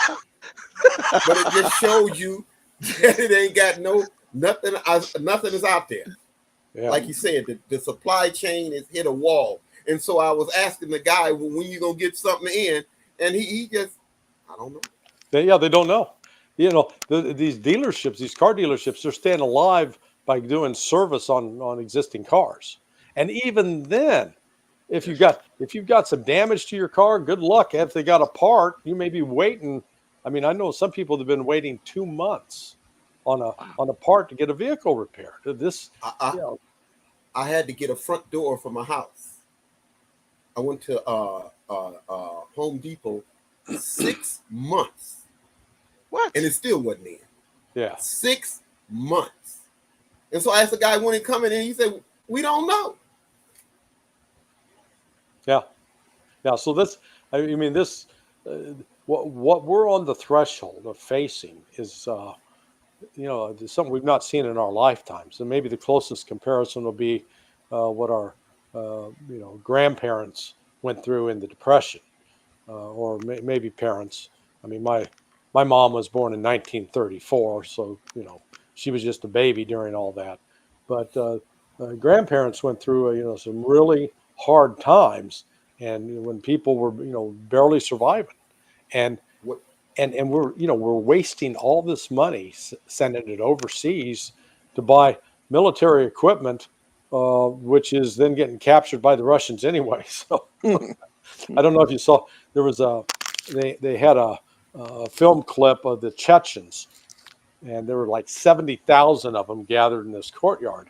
But it just shows you that it ain't got nothing. Nothing is out there. Yeah. Like you said, the supply chain has hit a wall. And so I was asking the guy, well, when you gonna get something in, and he just, I don't know. They don't know. These dealerships, these car dealerships, they're staying alive by doing service on existing cars. And even then, Yes. if you've got some damage to your car, good luck. If they got a part, you may be waiting. I mean, I know some people have been waiting 2 months Wow. on a part to get a vehicle repaired. This, I, I you know, I had to get a front door for my house. I went to Home Depot 6 months, and What? it still wasn't in. yeah, 6 months. And so I asked the guy when it coming in. He said, "We don't know." Yeah, yeah. So this, I mean, this, what we're on the threshold of facing is, something we've not seen in our lifetimes. And maybe the closest comparison will be what our, grandparents went through in the Depression, or maybe parents. I mean, my mom was born in 1934, so she was just a baby during all that. But grandparents went through some really hard times, and when people were barely surviving, and What we're wasting all this money sending it overseas to buy military equipment, which is then getting captured by the Russians anyway. So I don't know if you saw, there was they had a film clip of the Chechens, and there were like 70,000 of them gathered in this courtyard.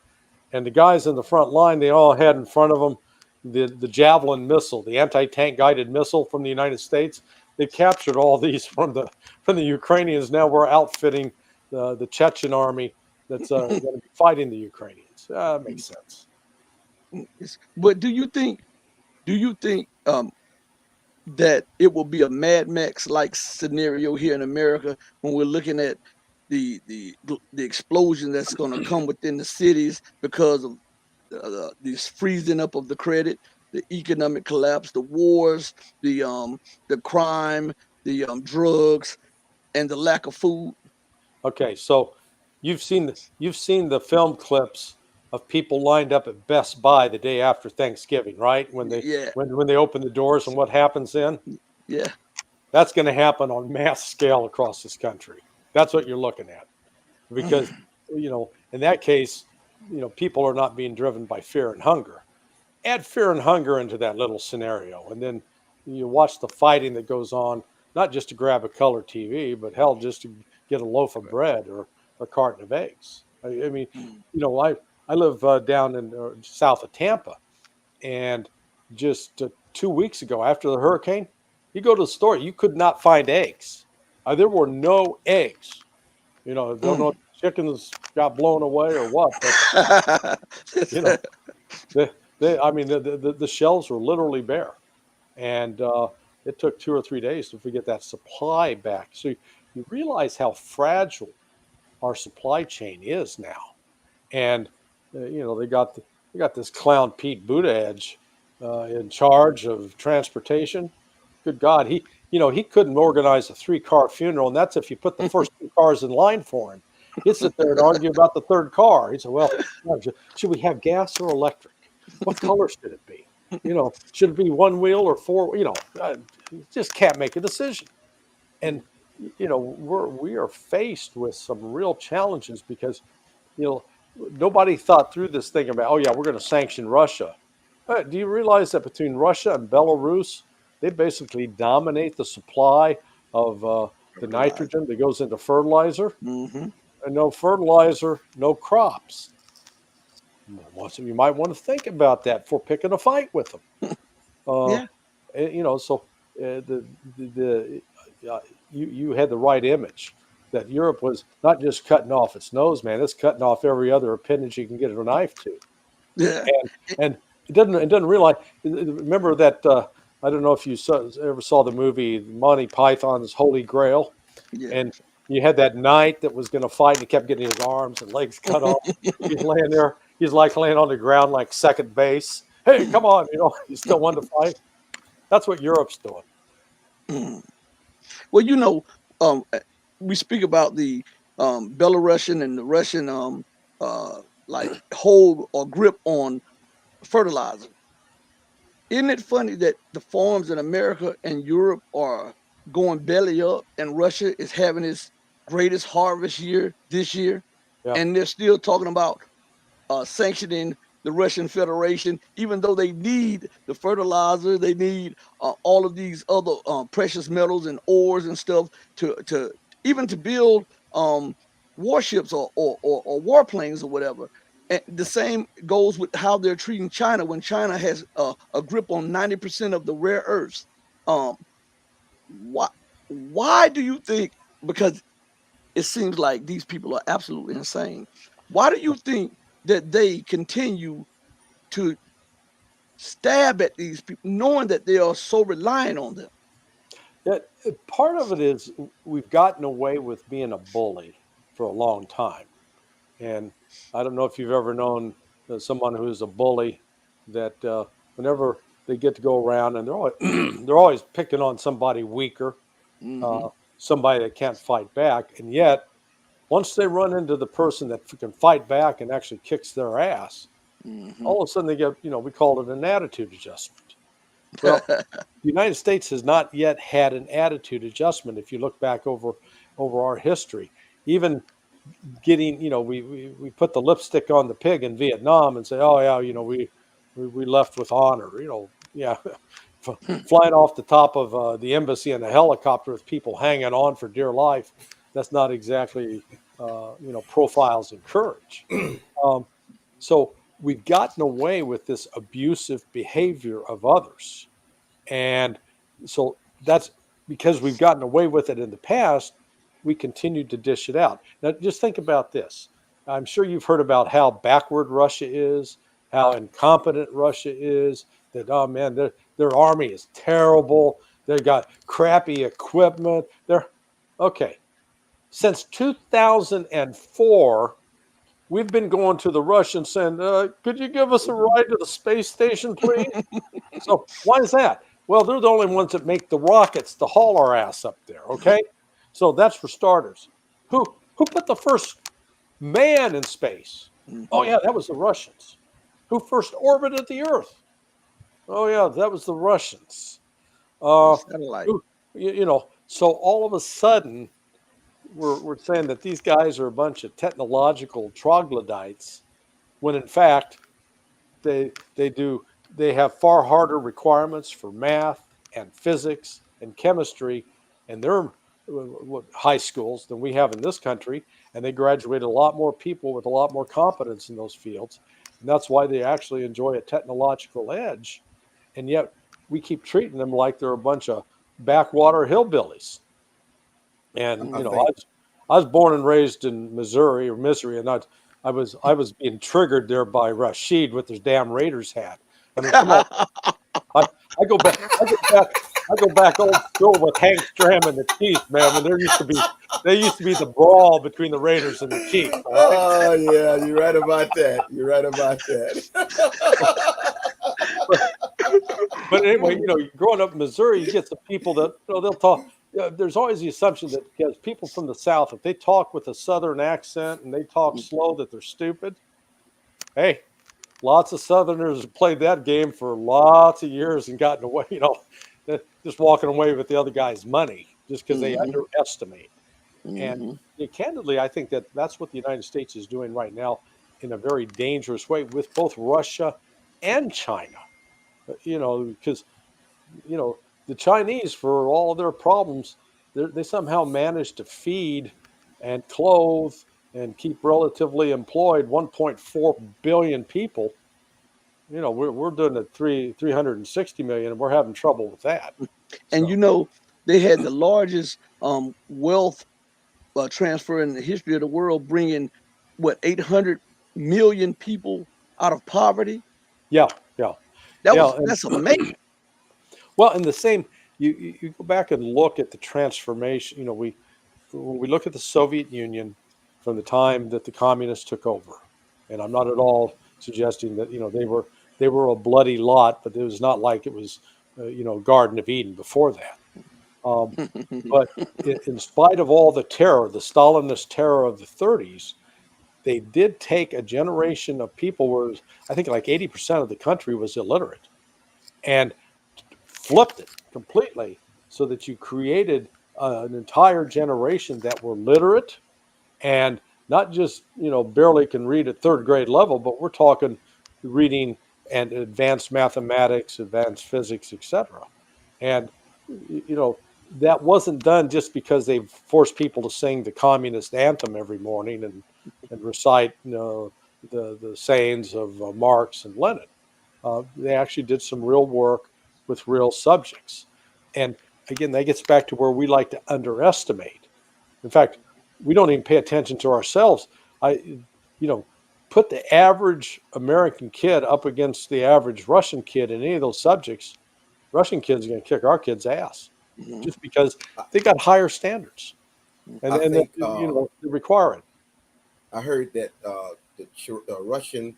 And the guys in the front line, they all had in front of them the Javelin missile, the anti-tank guided missile from the United States. They captured all these from the Ukrainians. Now we're outfitting the Chechen army that's going to be fighting the Ukrainians. That makes sense. But do you think that it will be a Mad Max like scenario here in America when we're looking at the explosion that's going to come within the cities because of this freezing up of the credit, the economic collapse, the wars, the crime, the drugs, and the lack of food. Okay, so you've seen the film clips of people lined up at Best Buy the day after Thanksgiving, right? When they Yeah, when they open the doors and what happens then? yeah. That's going to happen on mass scale across this country. That's what you're looking at. Because in that case, people are not being driven by fear and hunger. Add fear and hunger into that little scenario, and then you watch the fighting that goes on, not just to grab a color TV, but hell, just to get a loaf of bread or a carton of eggs. I mean, I live down in south of Tampa, and just 2 weeks ago after the hurricane, you go to the store, you could not find eggs. There were no eggs. Don't know if chickens got blown away or what, but you know, I mean, the shelves were literally bare, and it took 2 or 3 days to get that supply back. So you realize how fragile our supply chain is now, and they got this clown Pete Buttigieg in charge of transportation. Good God, he couldn't organize a 3-car funeral, and that's if you put the first 2 cars in line for him. He'd sit there and argue about the third car. He'd say, "Well, should we have gas or electric? What color should it be? Should it be one wheel or four? Just can't make a decision." And we are faced with some real challenges because you know nobody thought through this thing about, oh yeah, we're going to sanction Russia. Do you realize that between Russia and Belarus, they basically dominate the supply of the Fertilizer. nitrogen that goes into fertilizer? Hmm. And no fertilizer, no crops. So you might want to think about that before picking a fight with them. Uh, Yeah. so you had the right image that Europe was not just cutting off its nose, man. It's cutting off every other appendage you can get a knife to, Yeah. and it doesn't realize. Remember that I don't know if you ever saw the movie Monty Python's Holy Grail, Yeah. and you had that knight that was going to fight, and he kept getting his arms and legs cut off. He's laying there. He's like laying on the ground like second base. Hey, come on! He still wanted to fight. That's what Europe's doing. Well, we speak about the Belarusian and the Russian like hold or grip on fertilizer. Isn't it funny that the farms in America and Europe are going belly up, and Russia is having its greatest harvest year this year, Yeah. and they're still talking about sanctioning the Russian Federation, even though they need the fertilizer, they need all of these other precious metals and ores and stuff to even to build warships or warplanes or whatever. And the same goes with how they're treating China when China has a grip on 90% of the rare earths. Um, why, why do you think? Because it seems like these people are absolutely insane. Why do you think that they continue to stab at these people, knowing that they are so reliant on them. Yeah, part of it is we've gotten away with being a bully for a long time. And I don't know if you've ever known someone who's a bully that whenever they get to go around and they're always, they're always picking on somebody weaker, Hmm. uh, somebody that can't fight back. And yet, once they run into the person that can fight back and actually kicks their ass, Hmm. all of a sudden they get, we call it an attitude adjustment. Well, the United States has not yet had an attitude adjustment. If you look back over our history, even getting, we put the lipstick on the pig in Vietnam and say, oh yeah, we left with honor, yeah, flying off the top of the embassy in a helicopter with people hanging on for dear life. That's not exactly, profiles in courage. Um, so we've gotten away with this abusive behavior of others. And so that's because we've gotten away with it in the past, we continue to dish it out. Now, just think about this. I'm sure you've heard about how backward Russia is, how incompetent Russia is, that, oh man, their army is terrible. They've got crappy equipment. They're okay. Since 2004, we've been going to the Russians saying, could you give us a ride to the space station, please? So why is that? Well, they're the only ones that make the rockets to haul our ass up there. Okay, so that's for starters. Who put the first man in space? Oh Hmm. yeah, that was the Russians. Who first orbited the Earth? Oh yeah, that was the Russians. The Uh, satellite. who, so all of a sudden we're saying that these guys are a bunch of technological troglodytes, when in fact they have far harder requirements for math and physics and chemistry and their high schools than we have in this country, and they graduate a lot more people with a lot more competence in those fields, and that's why they actually enjoy a technological edge, and yet we keep treating them like they're a bunch of backwater hillbillies. And I Um, think I was born and raised in Missouri or Missouri, and I was being triggered there by Rashid with his damn Raiders hat. I mean, come on, I, I go back, I go back, I go back old school with Hank Stram and the Chiefs, man. When there used to be the brawl between the Raiders and the Chiefs. All right, oh yeah, you're right about that. You're right about that. but anyway, growing up in Missouri, you get some people that they'll talk. There's always the assumption that because people from the South, if they talk with a Southern accent and they talk slow, that they're stupid. Hey, lots of Southerners have played that game for lots of years and gotten away, just walking away with the other guy's money just because they hmm. underestimate. And Hmm. candidly, I think that that's what the United States is doing right now in a very dangerous way with both Russia and China. Because you know the Chinese, for all of their problems, they somehow managed to feed and clothe and keep relatively employed 1.4 billion people. We're doing it 360 million, and we're having trouble with that. And So they had the largest wealth transfer in the history of the world, bringing what 800 million people out of poverty. yeah, yeah, That yeah. was And that's amazing. well, and the same, you go back and look at the transformation. We when we look at the Soviet Union from the time that the communists took over, and I'm not at all suggesting that they were a bloody lot, but it was not like it was Garden of Eden before that. Um, but in spite of all the terror, the Stalinist terror of the 30s, they did take a generation of people where I think like 80% of the country was illiterate, and flipped it completely so that you created an entire generation that were literate and not just barely can read at third grade level, but we're talking reading and advanced mathematics, advanced physics, etc. And that wasn't done just because they forced people to sing the communist anthem every morning and recite the sayings of Marx and Lenin. They actually did some real work with real subjects. And again, that gets back to where we like to underestimate. In fact, we don't even pay attention to ourselves. I, you know, put the average American kid up against the average Russian kid in any of those subjects, Russian kids are going to kick our kids' ass Mhm. just because I, they got higher standards I and think they require it. I heard that the Russian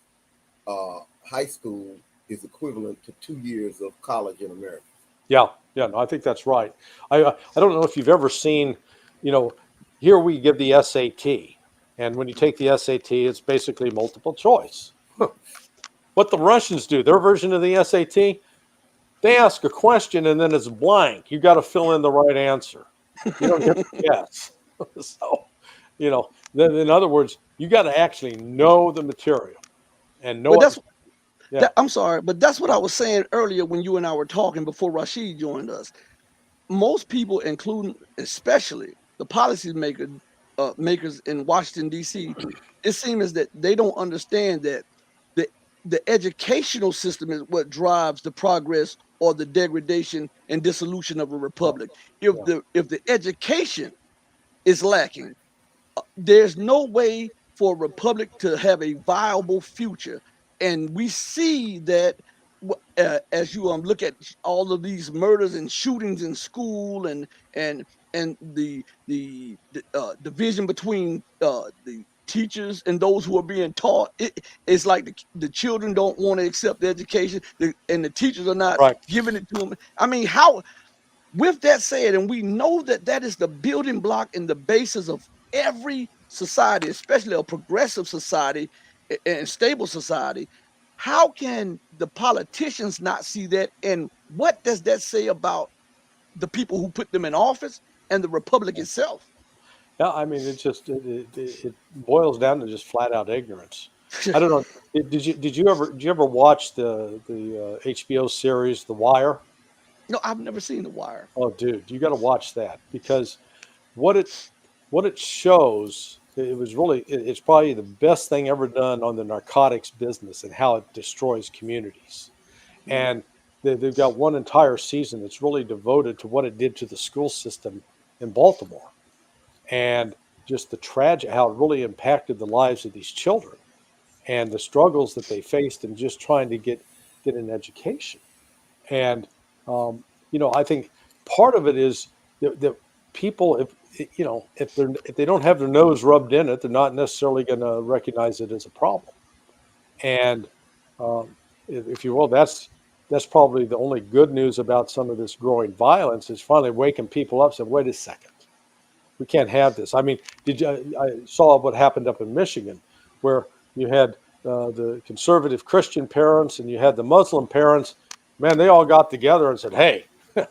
high school is equivalent to 2 years of college in America. Yeah, yeah, no, I think that's right. I don't know if you've ever seen, you know, here we give the SAT, and when you take the SAT, it's basically multiple choice. What the Russians do, their version of the SAT, they ask a question and then it's blank. You got to fill in the right answer. You don't get to guess. So, then in other words, you got to actually know the material and know But what. that's Yeah, I'm sorry, but that's what I was saying earlier when you and I were talking before Rashid joined us. Most people, including especially the makers in Washington D.C., it seems that they don't understand that the the educational system is what drives the progress or the degradation and dissolution of a yeah, republic. If yeah, the education is lacking, there's no way for a republic to have a viable future. And we see that as you look at all of these murders and shootings in school and and the division between the teachers and those who are being taught, it's like the children don't want to accept the education, and the teachers are not right. giving it to them. I mean, how with that said, and we know that that is the building block and the basis of every society, especially a progressive society and stable society. How can the politicians not see that? And what does that say about the people who put them in office and the republic itself? Yeah, I mean, it boils down to just flat out ignorance. I don't know. Did you ever watch the HBO series The Wire? No, I've never seen The Wire. Oh, dude, you got to watch that because what it what it shows, it was really it's probably the best thing ever done on the narcotics business and how it destroys communities. Mm, And they've got one entire season that's really devoted to what it did to the school system in Baltimore and just the tragic how it really impacted the lives of these children and the struggles that they faced in just trying to get an education. And I think part of it is that people, if they don't have their nose rubbed in it, they're not necessarily going to recognize it as a problem. And if you will, that's probably the only good news about some of this growing violence is finally waking people up. Saying, wait a second, we can't have this. I mean, I saw what happened up in Michigan, where you had the conservative Christian parents and you had the Muslim parents. Man, they all got together and said, "Hey, yeah.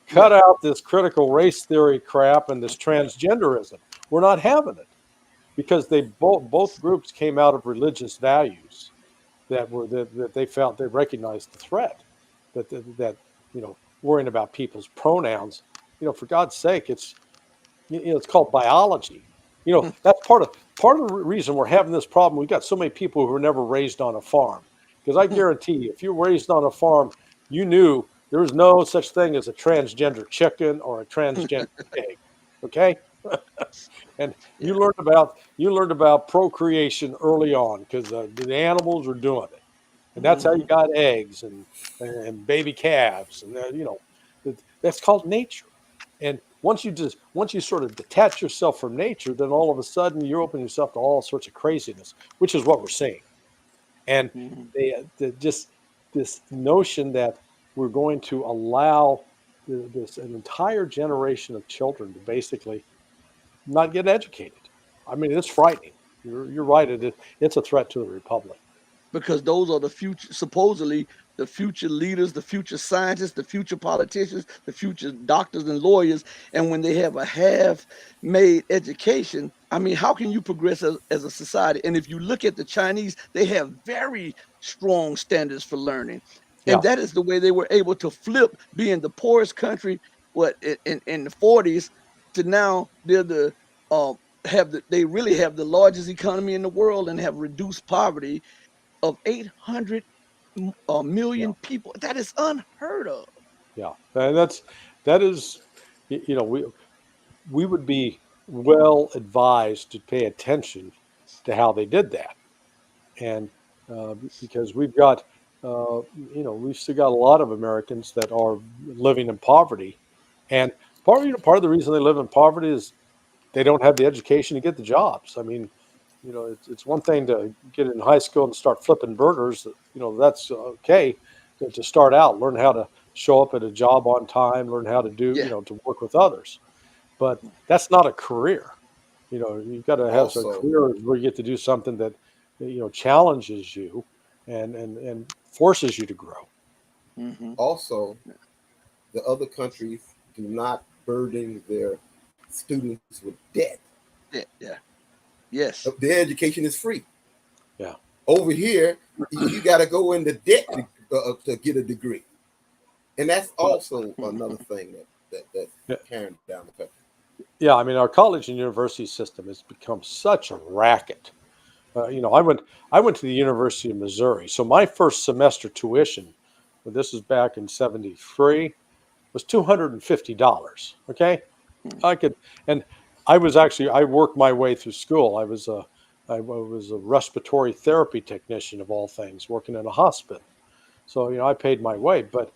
cut out this critical race theory crap and this transgenderism. We're not having it," because they both groups came out of religious values that they felt they recognized the threat that worrying about people's pronouns. For God's sake, it's called biology. That's part of the reason we're having this problem. We've got so many people who were never raised on a farm. Because I guarantee you, if you were raised on a farm, you knew there was no such thing as a transgender chicken or a transgender pig. Okay, and Yeah. you learned about procreation early on because the animals were doing it, and that's how you Mhm. got eggs and baby calves, and that's called nature. And once you sort of detach yourself from nature, then all of a sudden you open yourself to all sorts of craziness, which is what we're seeing. And Mhm. just this notion that we're going to allow this an entire generation of children to basically not get educated. I mean, it's frightening. You're right. It's a threat to the republic. Because those are the future, supposedly the future leaders, the future scientists, the future politicians, the future doctors and lawyers. And when they have a half-made education, I mean, how can you progress as a society? And if you look at the Chinese, they have very strong standards for learning, and Yeah, that is the way they were able to flip being the poorest country, what in the 40s, to now they're they really have the largest economy in the world and have reduced poverty of 800 yeah, million people. That is unheard of. yeah. And that is, we would be well advised to pay attention to how they did that. and because we've got, we've still got a lot of Americans that are living in poverty, and part of the reason they live in poverty is they don't have the education to get the jobs. I mean, it's one thing to get in high school and start flipping burgers. That's okay to start out, learn how to show up at a job on time, learn how to do, Yeah. to work with others. But that's not a career. You've got to have some Also, career where you get to do something that, challenges you and forces you to grow. Hmm. also, the other countries do not burden their students with debt. Yeah. Yeah. Yes. Their education is free. Yeah. Over here, you got to go into debt to get a degree, and that's Well, also another thing that yeah. carrying down the country. Yeah. I mean, our college and university system has become such a racket. I went to the University of Missouri. So my first semester tuition, well, this was back in '73, was $250. Okay. I could, and I worked my way through school. I was a respiratory therapy technician of all things, working in a hospital. So, I paid my way. But,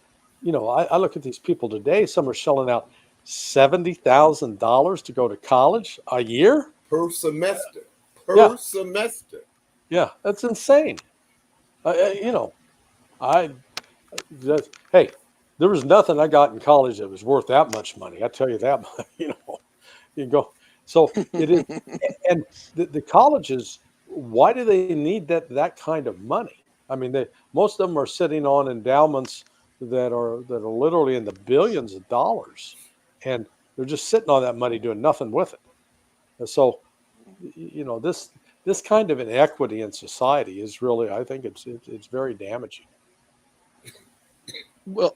I look at these people today, some are shelling out $70,000 to go to college a year. Per semester. Yeah. Per semester. Yeah. That's insane. I, I- you know, I, hey, there was nothing I got in college that was worth that much money. I tell you that, you go. So it is, and the colleges, why do they need that kind of money? I mean, most of them are sitting on endowments that are literally in the billions of dollars, and they're just sitting on that money doing nothing with it. And so, this kind of inequity in society is really, I think it's very damaging. Well,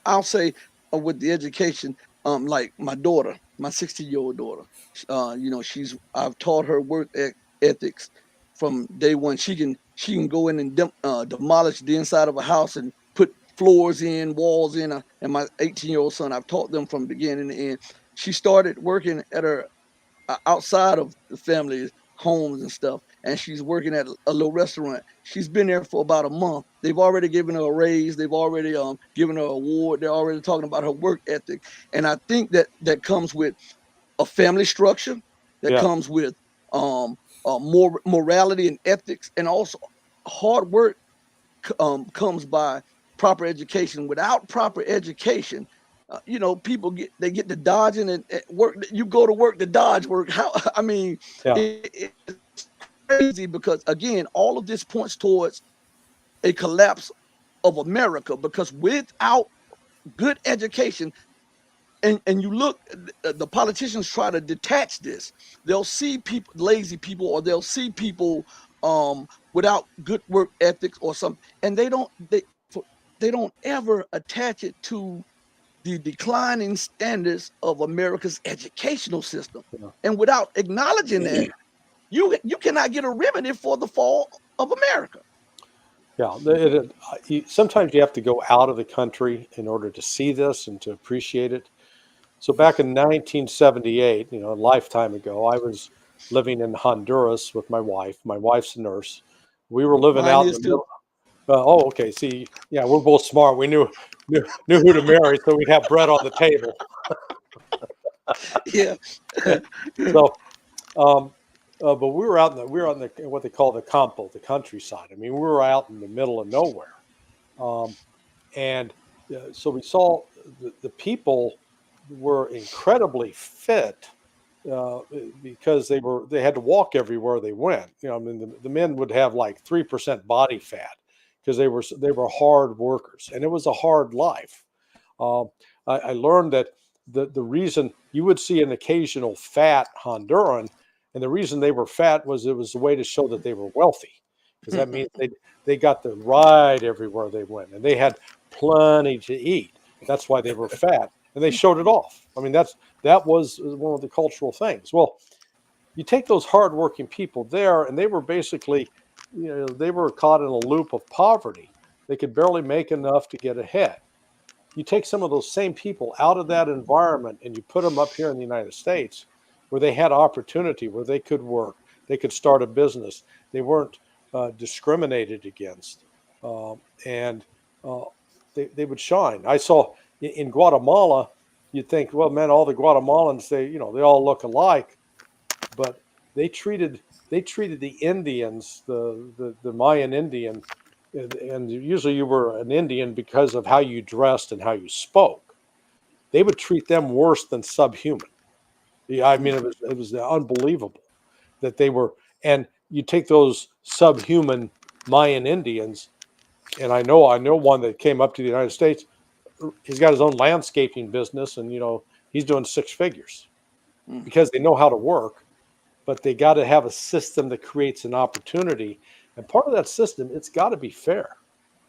I'll say with the education, like my daughter, my 16-year-old daughter, I've taught her ethics from day one. She can go in and demolish the inside of a house and put floors in, walls in. And my 18-year-old son, I've taught them from beginning to end. She started working at her outside of the family homes and stuff, and she's working at a little restaurant. She's been there for about a month. They've already given her a raise. They've already given her an award. They're already talking about her work ethic, and I think that comes with a family structure, that Yeah, comes with um more morality and ethics, and also hard work comes by proper education. Without proper education, people get to dodging and work. You go to work to dodge work. How? I mean, yeah, it's crazy because again, all of this points towards a collapse of America. Because without good education, and you look, the politicians try to detach this. They'll see people, lazy people, or they'll see people without good work ethics or something, and they don't ever attach it to the declining standards of America's educational system. yeah. And without acknowledging that, you cannot get a remedy for the fall of America. Yeah, sometimes you have to go out of the country in order to see this and to appreciate it. So back in 1978, a lifetime ago, I was living in Honduras with my wife. My wife's a nurse. We were living Mine out in is the too. middle. Oh, okay. See, yeah, we're both smart. We knew who to marry, so we'd have bread on the table. Yeah. So, um, but we were on the what they call the campo, the countryside. I mean, we were out in the middle of nowhere. Um, and so we saw the people were incredibly fit because they had to walk everywhere they went. I mean, the men would have like 3% body fat because they were hard workers, and it was a hard life. Um, I learned that the reason you would see an occasional fat Honduran, and the reason they were fat was it was a way to show that they were wealthy, because that means they got to ride everywhere they went, and they had plenty to eat. That's why they were fat, and they showed it off. I mean, that was one of the cultural things. Well, you take those hardworking people there, and they were basically, they were caught in a loop of poverty. They could barely make enough to get ahead. You take some of those same people out of that environment and you put them up here in the United States where they had opportunity, where they could work, they could start a business. They weren't discriminated against, and they would shine. I saw in Guatemala, you'd think, well, man, all the Guatemalans, they all look alike, but they treated the Indians, the Mayan Indian, and usually you were an Indian because of how you dressed and how you spoke. They would treat them worse than subhuman. Yeah, I mean, it was unbelievable that they were. And you take those subhuman Mayan Indians, and I know one that came up to the United States. He's got his own landscaping business, and he's doing six figures Mm, because they know how to work, but they got to have a system that creates an opportunity. And part of that system, it's got to be fair.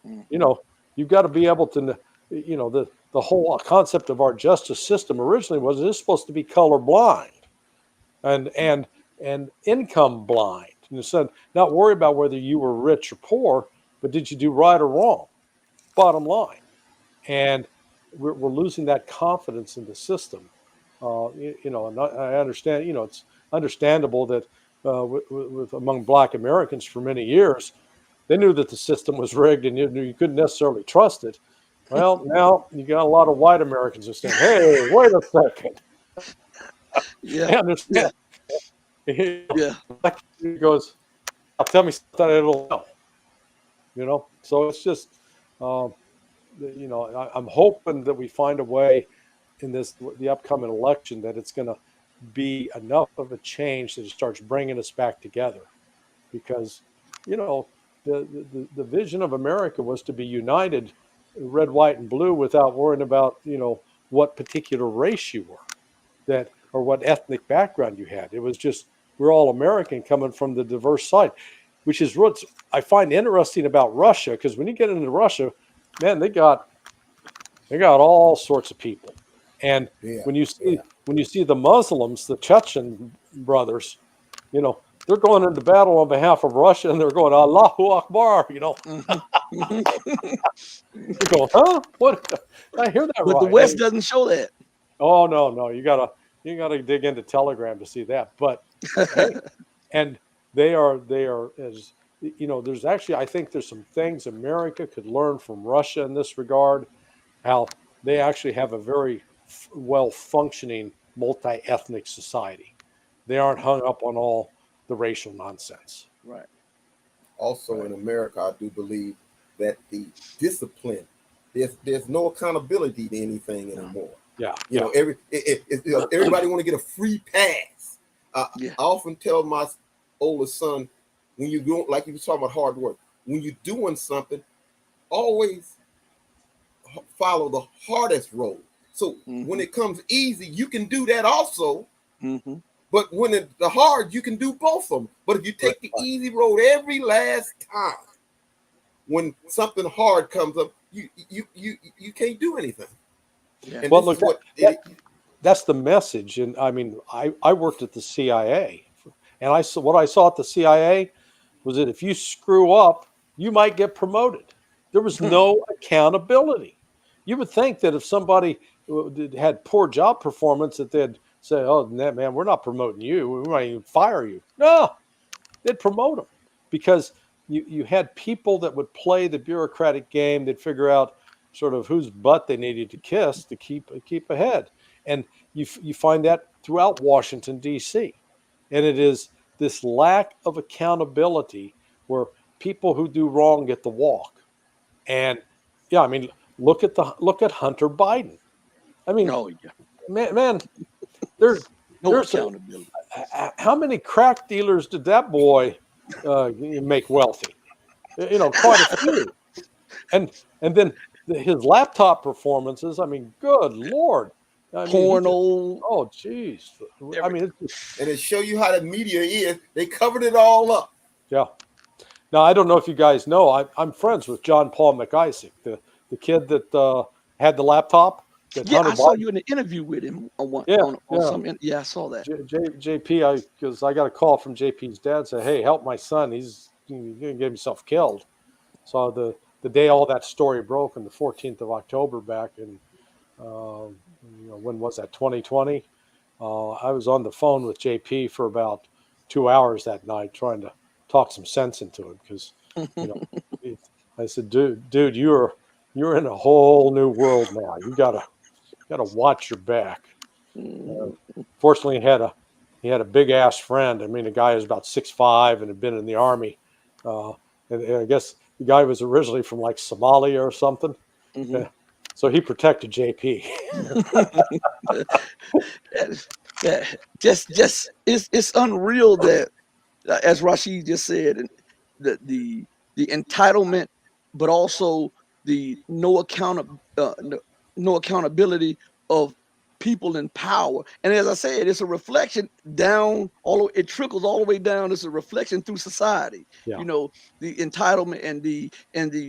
mm, You know, you've got to be able to, the whole concept of our justice system originally was it's supposed to be color blind and and and income blind. And said, not worry about whether you were rich or poor, but did you do right or wrong? Bottom line. And we're losing that confidence in the system. And I understand. It's understandable that with among Black Americans for many years, they knew that the system was rigged, and you couldn't necessarily trust it. Well, now you got a lot of white Americans who are saying, "Hey, wait a second, yeah, I yeah, understand." yeah. Black goes, "I'll tell me something I don't know." So it's just, um, I'm hoping that we find a way in the upcoming election that it's going to be enough of a change that it starts bringing us back together, because you know the vision of America was to be united, red, white, and blue, without worrying about what particular race you were, that or what ethnic background you had. It was just we're all American coming from the diverse side, which is what I find interesting about Russia, because when you get into Russia, man, they got all sorts of people. And Yeah, when you yeah. see when you see the Muslims, the Chechen brothers, they're going into battle on behalf of Russia, and they're going Allahu Akbar. Mhm. You go, huh? What? Did I hear that But the right? West doesn't show that. Oh no, no, you gotta dig into Telegram to see that. But hey, and they are as there's actually, I think there's some things America could learn from Russia in this regard, how they actually have a very well functioning multi-ethnic society. They aren't hung up on all the racial nonsense. Right. Also Right. in America, I do believe that the discipline, there's no accountability to anything No. anymore. Yeah. Yeah. Everybody want to get a free pass. Yeah. I often tell my oldest son, when you go, like you were talking about hard work, when you're doing something, always follow the hardest road. So when Hmm. it comes easy, you can do that also. Hmm. But when the hard, you can do both of them. But if you Right. take the easy road every last time, when something hard comes up, you can't do anything. Yeah. And Well, this look, is what that, it. that's the message. And I mean, I worked at the CIA, and what I saw at the CIA was that if you screw up, you might get promoted. There was no accountability. You would think that if somebody had poor job performance, that they'd say, "Oh, man, we're not promoting you. We might even fire you." No, they'd promote them, because you had people that would play the bureaucratic game. They'd figure out sort of whose butt they needed to kiss to keep ahead, and you find that throughout Washington D.C. And it is this lack of accountability where people who do wrong get the walk. And yeah, I mean, look at Hunter Biden. I mean, Oh yeah. man, there's No there's a, accountability. how many crack dealers did that boy make wealthy? Quite a few. And and then his laptop performances. I mean, good lord. I mean, he just Porno. oh geez. I mean, Everything. it's just, And it show you how the media is. They covered it all up. yeah. Now I don't know if you guys know. I'm friends with John Paul McIsaac, the kid that had the laptop that Yeah, Hunter I saw Biden. you in the interview with him on one Yeah, on yeah. some. Yeah, I saw that. JP, because I got a call from JP's dad, said, "Hey, help my son. He's going to get himself killed." So the day all that story broke, on the 14th of October, back in when was that, 2020? I was on the phone with JP for about 2 hours that night trying to talk some sense into him because, you know, I said, dude, you're in a whole new world now. You gotta watch your back. Uh, Fortunately, he had a big ass friend. I mean, the guy is about 6'5" and had been in the army, uh, and I guess the guy was originally from like Somalia or something. Mhm. Uh, so he protected JP. That- just it's unreal that as Rashid just said, and the entitlement, but also the no accountability of people in power. And as I said, it's a reflection down it trickles all the way down. It's a reflection through society. Yeah. You know, the entitlement and the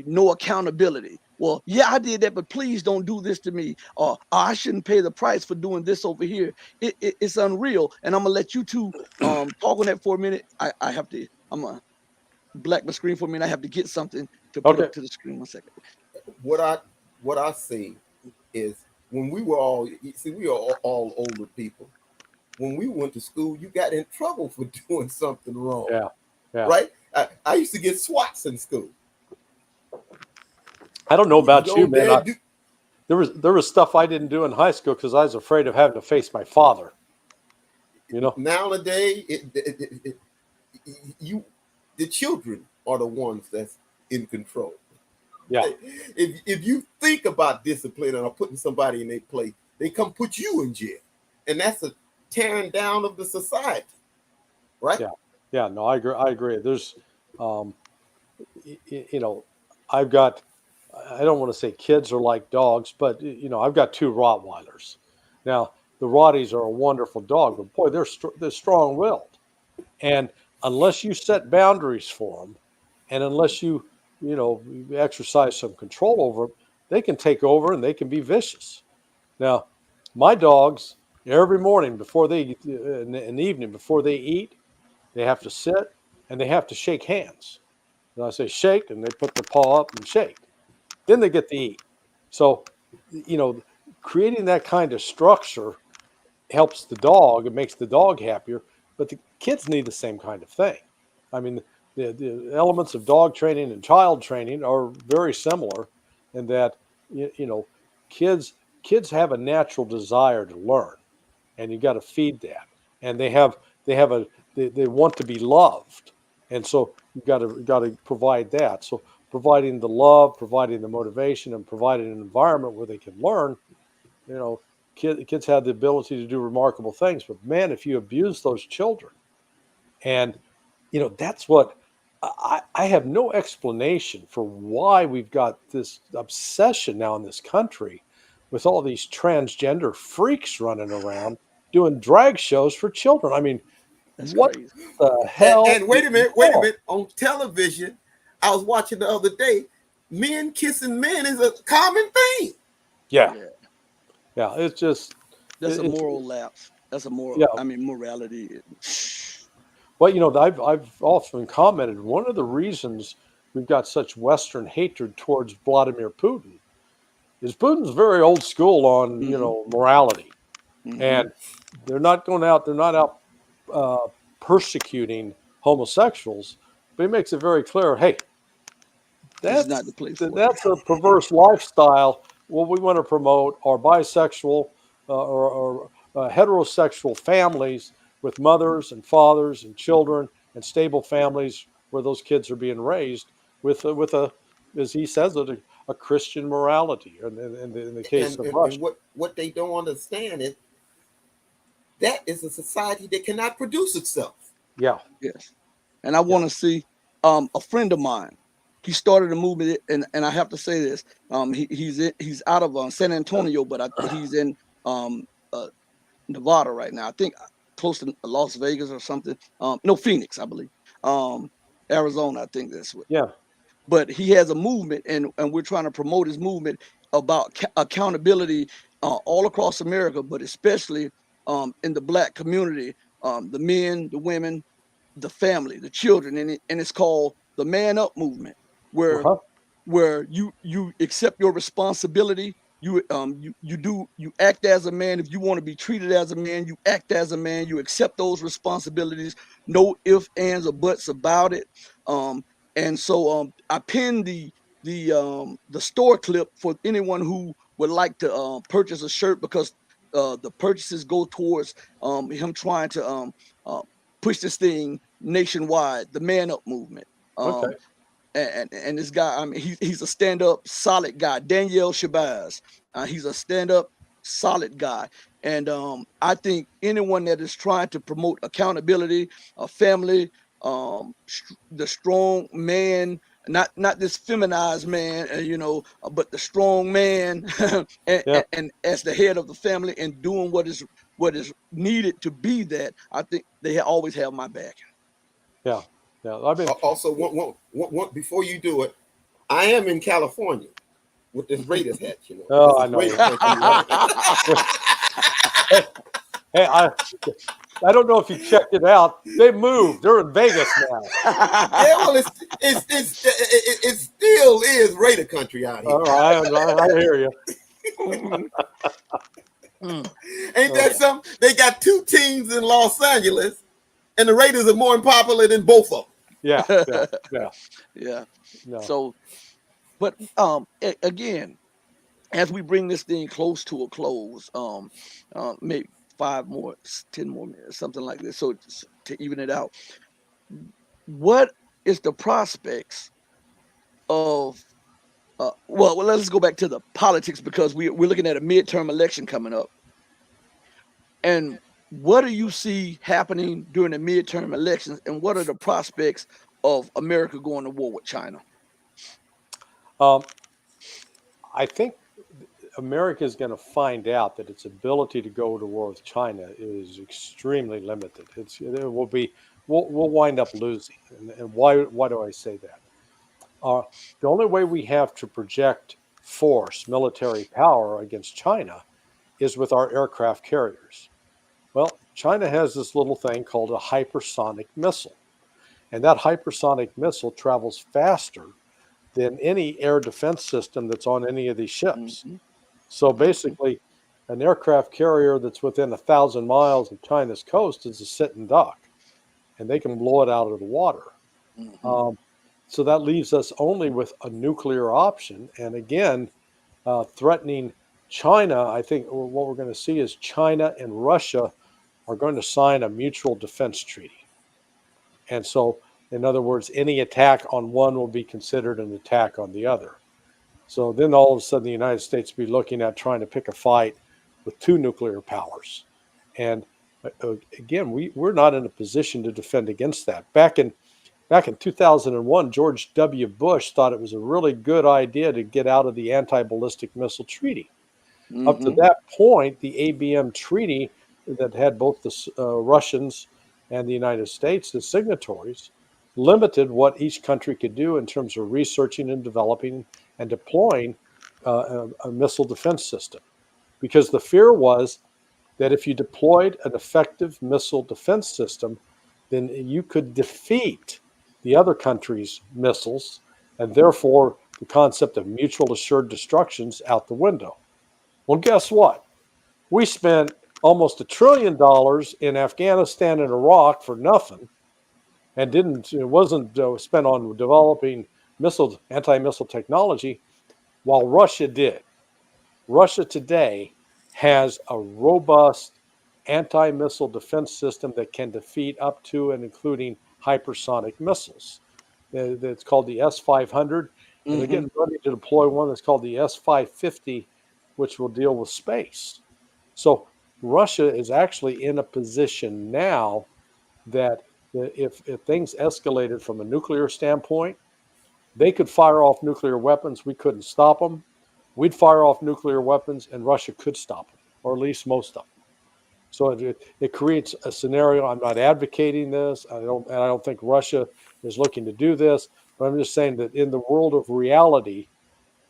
no accountability. Well, yeah, I did that, but please don't do this to me. Or I shouldn't pay the price for doing this over here. It's unreal. And I'm gonna let you two talk on that for a minute. I have to. I'm gonna black my screen for a minute. I have to get something to put Okay. up to the screen. 1 second. What I see is when we were all, you see, we are all older people. When we went to school, you got in trouble for doing something wrong, Yeah. Yeah. right? I used to get swats in school. I don't know You about you, know, man. Dad, There was stuff I didn't do in high school because I was afraid of having to face my father. You know. nowadays, you, the children are the ones that's in control. Yeah. If you think about discipline or putting somebody in their place, they come put you in jail, and that's a tearing down of the society, right? Yeah. Yeah. No, I agree. I agree. There's, um, you know, I've got. I don't want to say kids are like dogs, but I've got two Rottweilers. Now, the Rotties are a wonderful dog, but boy, they're strong-willed. And unless you set boundaries for them, and unless you exercise some control over them, they can take over and they can be vicious. Now, my dogs, every morning before in the evening before they eat, they have to sit and they have to shake hands. And I say shake, and they put their paw up and shake. Then they get to eat. So, you know, creating that kind of structure helps the dog. It makes the dog happier, but the kids need the same kind of thing. I mean, the elements of dog training and child training are very similar in that you know kids kids have a natural desire to learn, and you got to feed that. And they want to be loved, and so you got to provide that. So providing the love, providing the motivation, and providing an environment where they can learn, you know, kids have the ability to do remarkable things. But man, if you abuse those children, and that's what I have no explanation for why we've got this obsession now in this country with all these transgender freaks running around doing drag shows for children. I mean, That's what crazy. the And, hell and is wait a wrong? minute. On television, I was watching the other day. Men kissing men is a common thing. Yeah, Yeah, yeah. It's just that's a it's moral lapse. That's a moral. yeah. I mean, morality. Well, I've often commented one of the reasons we've got such Western hatred towards Vladimir Putin is Putin's very old school on Hmm. morality, Hmm. and they're not out uh, persecuting homosexuals, but he makes it very clear, hey, This is not the that's place for it. that's a perverse lifestyle. What we want to promote are bisexual or heterosexual families with mothers and fathers and children and stable families where those kids are being raised with a as he says it, a Christian morality. In the case of And Russia, what they don't understand is that is a society that cannot produce itself. yeah, Yes, and I yeah, want to see a friend of mine. He started a movement, and I have to say this. He's out of San Antonio, but he's in um, uh, Nevada right now. I think close to Las Vegas or something. No, Phoenix, I believe. Um, Arizona, I think that's what. yeah. But he has a movement, and we're trying to promote his movement about accountability all across America, but especially in the Black community, the men, the women, the family, the children, and it's called the Man Up movement, where Uh-huh. you accept your responsibility, you act as a man. If you want to be treated as a man, you act as a man. You accept those responsibilities. No ifs, ands, or buts about it. And so I pinned the store clip for anyone who would like to purchase a shirt, because the purchases go towards him trying to uh, push this thing nationwide, the Man Up movement. Okay. And this guy, I mean, he's a stand up solid guy, Danielle Shabazz. He's a stand up solid guy, and I think anyone that is trying to promote accountability, a family, the strong man, not this feminized man, but the strong man, Yeah. and as the head of the family and doing what is needed to be that, I think they always have my back. Yeah. Yeah. I mean, Also, before you do it, I am in California with this Raiders hat. oh, This I is know. Raider country, right? Hey, I don't know if you checked it out. They moved. They're in Vegas now. Yeah, well, it still is Raider country out here. I hear you. Ain't that something? They got two teams in Los Angeles, and the Raiders are more popular than both of them. Yeah. Yeah. No. So, but again, as we bring this thing close to a close, maybe 10 more minutes, something like this, so to even it out, what is the prospects of well, let's go back to the politics, because we're looking at a midterm election coming up, and what do you see happening during the midterm elections, and what are the prospects of America going to war with China? I think America is going to find out that its ability to go to war with China is extremely limited. We'll wind up losing. And why do I say that? The only way we have to project force, military power against China is with our aircraft carriers. Well, China has this little thing called a hypersonic missile. And that hypersonic missile travels faster than any air defense system that's on any of these ships. Mhm. So basically, an aircraft carrier that's within 1,000 miles of China's coast is a sitting duck, and they can blow it out of the water. Mhm. So that leaves us only with a nuclear option. And again, threatening China, I think what we're going to see is China and Russia are going to sign a mutual defense treaty. And so, in other words, any attack on one will be considered an attack on the other. So then all of a sudden the United States will be looking at trying to pick a fight with two nuclear powers. And again, we're not in a position to defend against that. Back in 2001, George W. Bush thought it was a really good idea to get out of the anti-ballistic missile treaty. Up to Mhm. that point, the ABM treaty that had both the Russians and the United States as signatories limited what each country could do in terms of researching and developing and deploying a missile defense system. Because the fear was that if you deployed an effective missile defense system, then you could defeat the other country's missiles, and therefore the concept of mutual assured destruction's out the window. Well, guess what? We spent almost $1 trillion in Afghanistan and Iraq for nothing, and it wasn't spent on developing anti-missile technology, while Russia did. Russia today has a robust anti-missile defense system that can defeat up to and including hypersonic missiles. It's called the S-500, and they're Mhm. getting ready to deploy one that's called the S-550, which will deal with space. So Russia is actually in a position now that if things escalated from a nuclear standpoint, they could fire off nuclear weapons. We couldn't stop them. We'd fire off nuclear weapons, and Russia could stop them, or at least most of them. So it creates a scenario. I'm not advocating this. I don't think Russia is looking to do this. But I'm just saying that in the world of reality,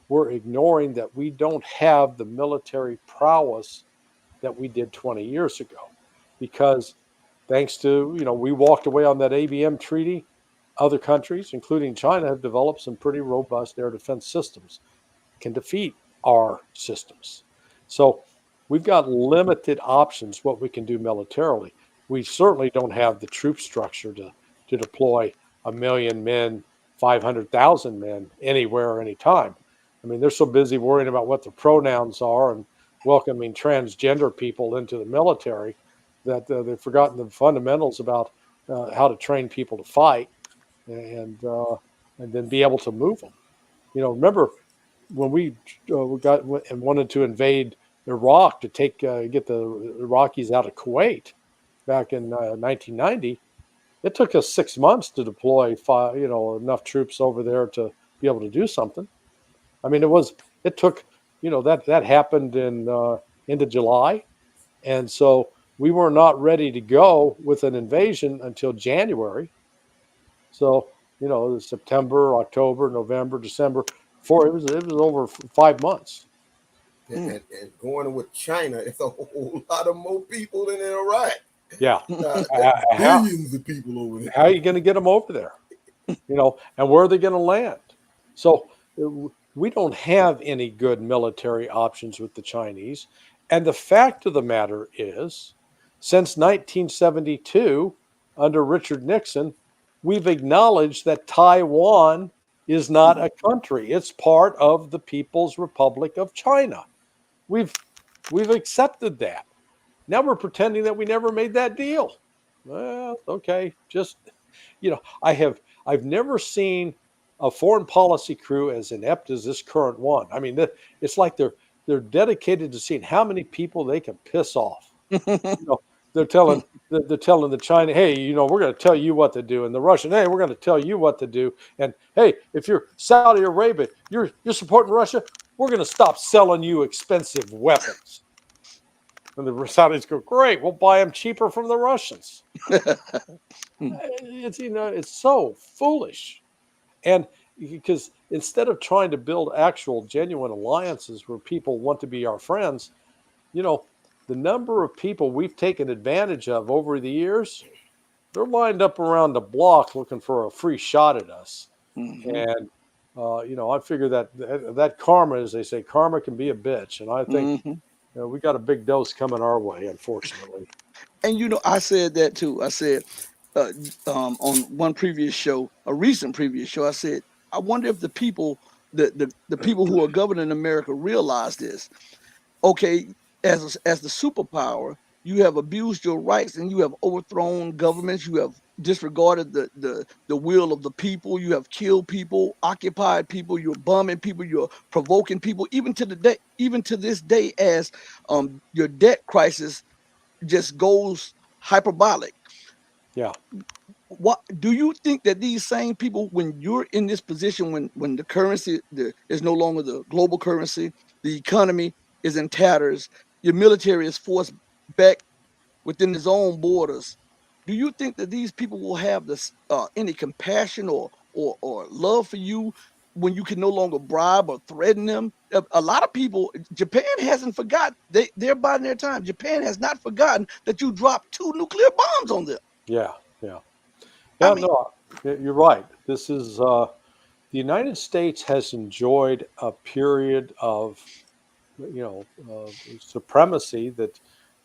we're ignoring that we don't have the military prowess that we did 20 years ago, because thanks to we walked away on that ABM treaty. Other countries, including China, have developed some pretty robust air defense systems, can defeat our systems. So we've got limited options what we can do militarily. We certainly don't have the troop structure to deploy 1,000,000 men, 500,000 men anywhere, anytime. I mean, they're so busy worrying about what their pronouns are and welcoming transgender people into the military that they've forgotten the fundamentals about how to train people to fight and uh, and then be able to move them. Remember when we got and wanted to invade Iraq to get the Iraqis out of Kuwait back in 1990. It took us 6 months to deploy enough troops over there to be able to do something. I mean, it took that happened in into July, and so we were not ready to go with an invasion until January. So September, October, November, December. It was over 5 months. And going with China, it's a whole lot of more people than in Iraq. Yeah, Billions of people over there. how are you going to get them over there? And where are they going to land? So we don't have any good military options with the Chinese. And the fact of the matter is, since 1972, under Richard Nixon, we've acknowledged that Taiwan is not a country. It's part of the People's Republic of China. We've accepted that. Now we're pretending that we never made that deal. Well, okay, just I've never seen a foreign policy crew as inept as this current one. I mean, it's like they're dedicated to seeing how many people they can piss off. They're telling the China, hey, we're going to tell you what to do, and the Russian, hey, we're going to tell you what to do, and hey, if you're Saudi Arabia, you're supporting Russia, we're going to stop selling you expensive weapons. And the Saudis go, great, we'll buy them cheaper from the Russians. It's so foolish. And because instead of trying to build actual genuine alliances where people want to be our friends, the number of people we've taken advantage of over the years, they're lined up around the block looking for a free shot at us. Mm-hmm. And I figure that karma, as they say, karma can be a bitch. And I think we got a big dose coming our way, unfortunately. And I said that too. I said on one previous show, a recent previous show, I said, I wonder if the people, the people who are governing America realize this. Okay, as the superpower, you have abused your rights and you have overthrown governments. You have disregarded the will of the people. You have killed people, occupied people. You're bombing people. You're provoking people. Even to this day, as your debt crisis just goes hyperbolic. Yeah. What do you think that these same people, when you're in this position, when the currency is no longer the global currency, the economy is in tatters, your military is forced back within its own borders, do you think that these people will have this any compassion or love for you when you can no longer bribe or threaten them? A lot of people, Japan hasn't forgotten. They're biding their time. Japan has not forgotten that you dropped 2 nuclear bombs on them. Yeah. I mean, No, you're right. This is the United States has enjoyed a period of supremacy that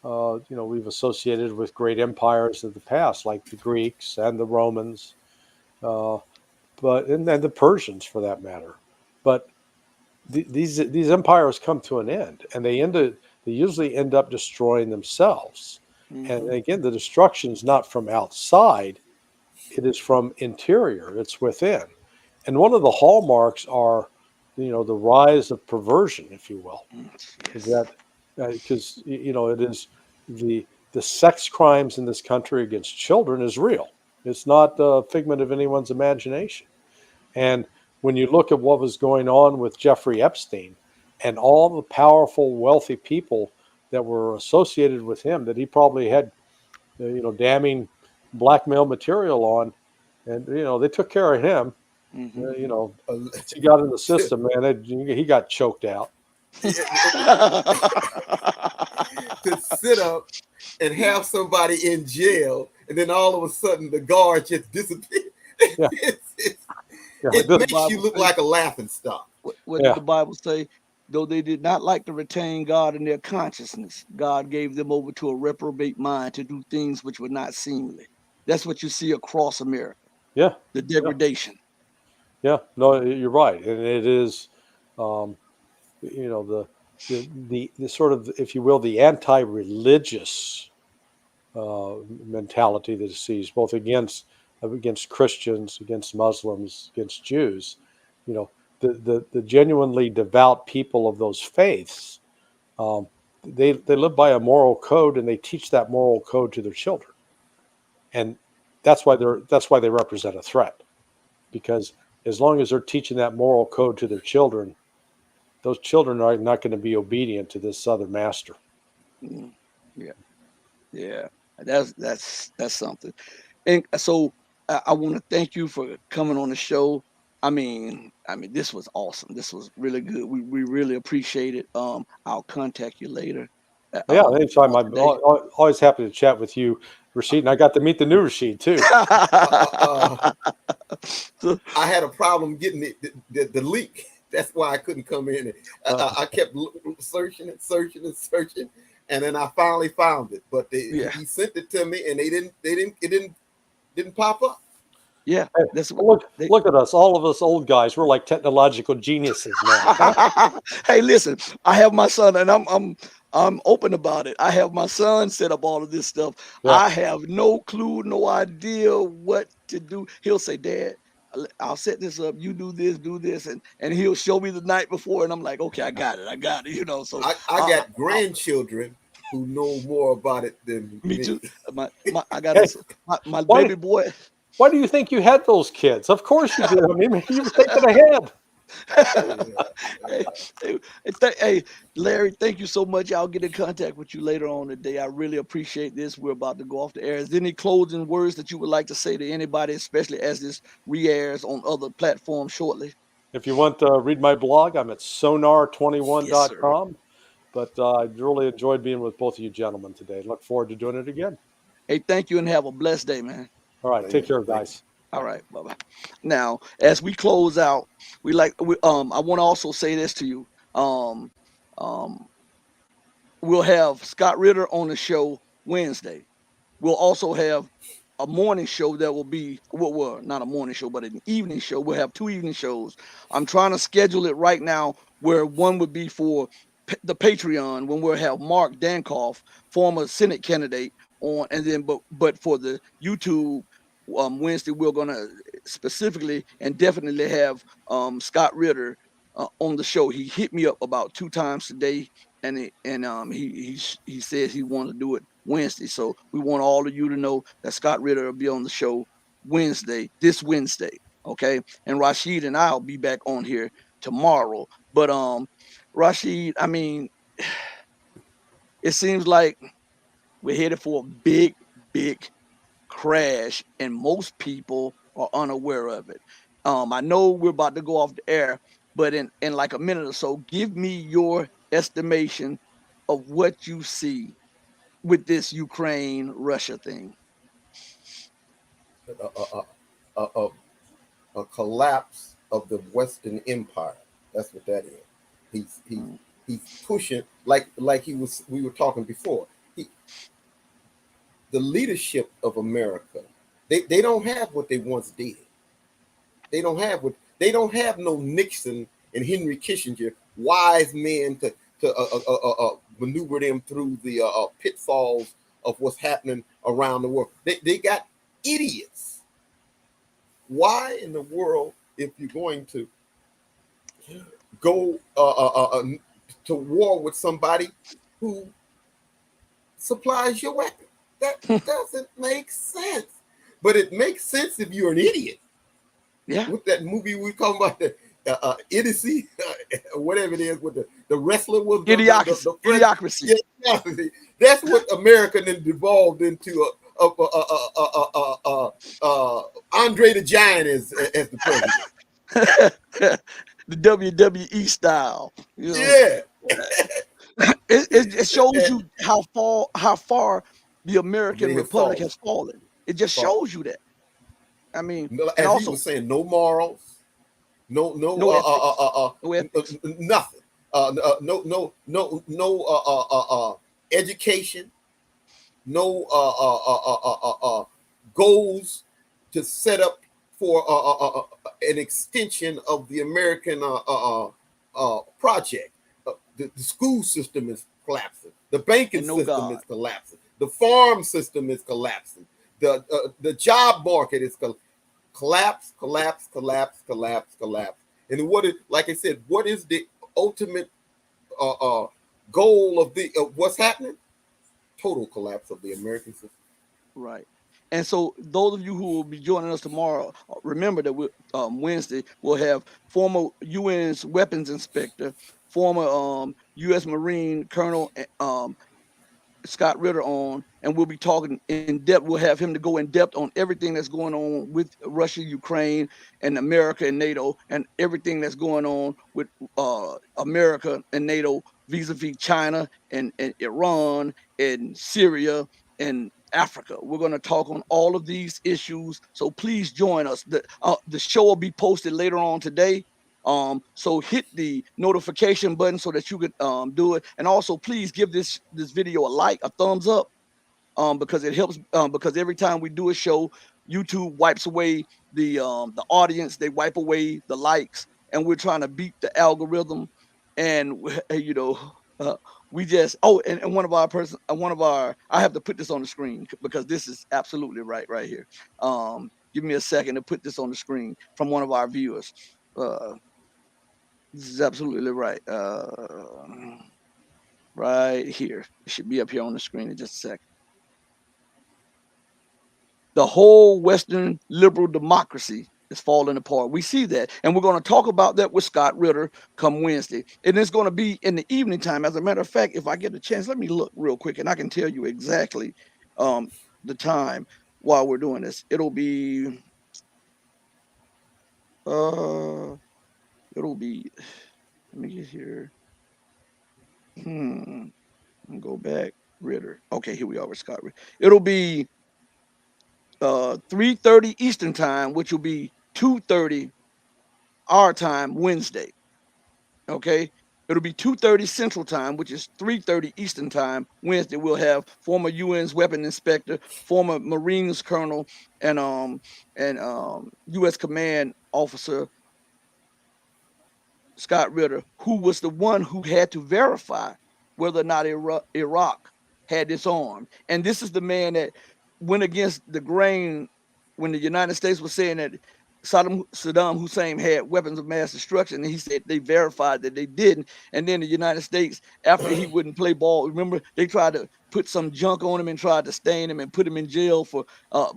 we've associated with great empires of the past, like the Greeks and the Romans, and the Persians, for that matter. But these empires come to an end, and they usually end up destroying themselves. And again, the destruction is not from outside; it is from interior. It's within. And one of the hallmarks are, the rise of perversion, if you will. Is that because it is the sex crimes in this country against children is real. It's not a figment of anyone's imagination. And when you look at what was going on with Jeffrey Epstein and all the powerful, wealthy people that were associated with him, that he probably had, damning blackmail material on, and they took care of him. Once he got in the system, man, he got choked out. To sit up and have somebody in jail, and then all of a sudden the guard just disappeared. Yeah. It makes you look like a laughing stock. What did the Bible say? though they did not like to retain God in their consciousness, God gave them over to a reprobate mind to do things which were not seemly. That's what you see across America, Yeah. the Yeah. degradation. Yeah. No, you're right, and it is, um, the sort of, if you will, the anti-religious mentality that it sees both against Christians, against Muslims, against Jews. You know, the genuinely devout people of those faiths, um, they live by a moral code, and they teach that moral code to their children, and that's why they represent a threat, because as long as they're teaching that moral code to their children, those children are not going to be obedient to this other master. Mm, yeah, yeah, that's something. And so I want to thank you for coming on the show. I mean, this was awesome. This was really good. We really appreciate it. I'll contact you later. Yeah, anytime. Not I'm today. always happy to chat with you, Rashid, and I got to meet the new Rashid too. So, I had a problem getting the link. That's why I couldn't come in. I kept searching and searching and searching, and then I finally found it. But yeah, he sent it to me, and it didn't pop up. yeah. Hey, That's what look, they. look at us, all of us old guys. We're like technological geniuses now. Hey, listen, I have my son, and I'm open about it. I have my son set up all of this stuff. Yeah. I have no clue, no idea what to do. He'll say, "Dad, I'll set this up. You do this," and he'll show me the night before, and I'm like, "Okay, I got it." So I got grandchildren who know more about it than me me. too. I got Hey, my why baby boy. why do you think you had those kids? Of course you did. I mean, you were thinking ahead. hey, hey, Larry, thank you so much. I'll get in contact with you later on today. I really appreciate this. We're about to go off the air. Is there any closing words that you would like to say to anybody, especially as this re-airs on other platforms shortly? If you want to read my blog, I'm at Yes, sir. sonar21.com. But I really enjoyed being with both of you gentlemen today. Look forward to doing it again. Hey, thank you and have a blessed day, man. All right. Take care, Thank you. guys. All right, bye bye. Now, as we close out, I want to also say this to you. Um, um, we'll have Scott Ritter on the show Wednesday. We'll also have a morning show that will be well, not a morning show, but an evening show. We'll have 2 evening shows. I'm trying to schedule it right now where one would be for the Patreon when we'll have Mark Dankoff, former Senate candidate, on, and then but for the YouTube Wednesday, we're gonna specifically and definitely have Scott Ritter on the show. He hit me up about 2 times today, and he says he wanted to do it Wednesday. So we want all of you to know that Scott Ritter will be on the show this Wednesday. Okay. And Rashid and I'll be back on here tomorrow. But Rashid, I mean, it seems like we're headed for a big, big crash, and most people are unaware of it. I know we're about to go off the air, but in like a minute or so, give me your estimation of what you see with this Ukraine Russia thing. A, a, a, a collapse of the Western Empire. That's what that is. Mm. He's pushing like we were talking before. The leadership of America, they don't have what they once did. They don't have no Nixon and Henry Kissinger, wise men to maneuver them through the pitfalls of what's happening around the world. They got idiots. Why in the world, if you're going to go to war with somebody who supplies your weapon? That doesn't make sense. But it makes sense if you're an idiot. Yeah. With that movie we talking about, the idiocy, whatever it is, with the wrestler was Idiocracy. Idiocracy. Yeah, that's what America then devolved into. Andre the Giant as the president. The WWE style. Yeah. It shows you how far the American They have Republic fallen. has fallen. It just shows you that. I mean, and As he also was saying, no morals, no no ethics, no ethics. nothing. no education, no goals to set up for an extension of the American project. The school system is collapsing. The banking And no system God. is collapsing. The farm system is collapsing. The job market is collapse, collapse, collapse, collapse, collapse. And what is, like I said, what is the ultimate uh, uh, goal of the what's happening? Total collapse of the American system. Right. And so those of you who will be joining us tomorrow, remember that Wednesday we'll have former UN's weapons inspector, former U.S. Marine Colonel Scott Ritter on, and we'll be talking in depth. We'll have him to go in depth on everything that's going on with Russia, Ukraine, and America and NATO, and everything that's going on with America and NATO vis-a-vis China and Iran and Syria and Africa. We're going to talk on all of these issues. So please join us. The show will be posted later on today. So hit the notification button so that you could do it. And also please give this video a like, a thumbs up, because it helps, because every time we do a show, YouTube wipes away the audience, they wipe away the likes, and we're trying to beat the algorithm. And you know, uh, we just and one of our I have to put this on the screen because this is absolutely right here. Give me a second to put this on the screen from one of our viewers. Uh, this is absolutely right. Right here. It should be up here on the screen in just a second. The whole Western liberal democracy is falling apart. We see that. And we're going to talk about that with Scott Ritter come Wednesday. And it's going to be in the evening time. As a matter of fact, if I get a chance, let me look real quick and I can tell you exactly the time while we're doing this. Uh it'll be let me get here. Hmm. Go back. Ritter. Okay, here we are with Scott Ritter. It'll be 3:30 Eastern time, which will be 2:30 our time Wednesday. Okay. It'll be 2:30 Central Time, which is 3:30 Eastern Time. Wednesday, we'll have former UN's weapon inspector, former Marines colonel, and U.S. command officer Scott Ritter, who was the one who had to verify whether or not Iraq had disarmed. And this is the man that went against the grain when the United States was saying that Saddam Hussein had weapons of mass destruction. And he said they verified that they didn't. And then the United States, after he wouldn't play ball, remember they tried to put some junk on him and tried to stain him and put him in jail for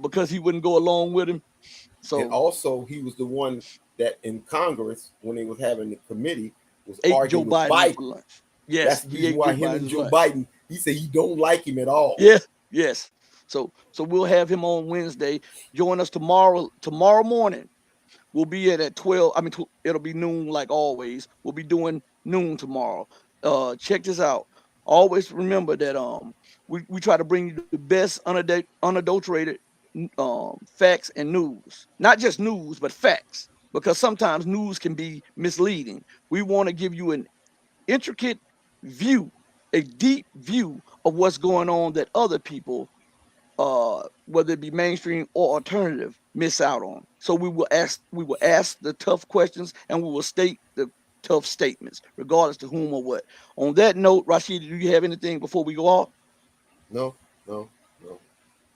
because he wouldn't go along with him. And So also, he was the one that in Congress, when they was having the committee, was ate Joe arguing with Biden Biden. for lunch. Yes, That's the he reason ate why Joe him and Biden's Joe lunch. Biden, he said he don't like him at all. Yeah, yes. So we'll have him on Wednesday. Join us tomorrow morning. We'll be at 12. I mean, it'll be noon like always. We'll be doing noon tomorrow. Check this out. Always remember that we try to bring you the best unadulterated facts and news. Not just news, but facts. Because sometimes news can be misleading. We want to give you an intricate view, a deep view of what's going on that other people, whether it be mainstream or alternative, miss out on. So we will ask the tough questions and we will state the tough statements, regardless to whom or what. On that note, Rashid, do you have anything before we go off? No, no, no.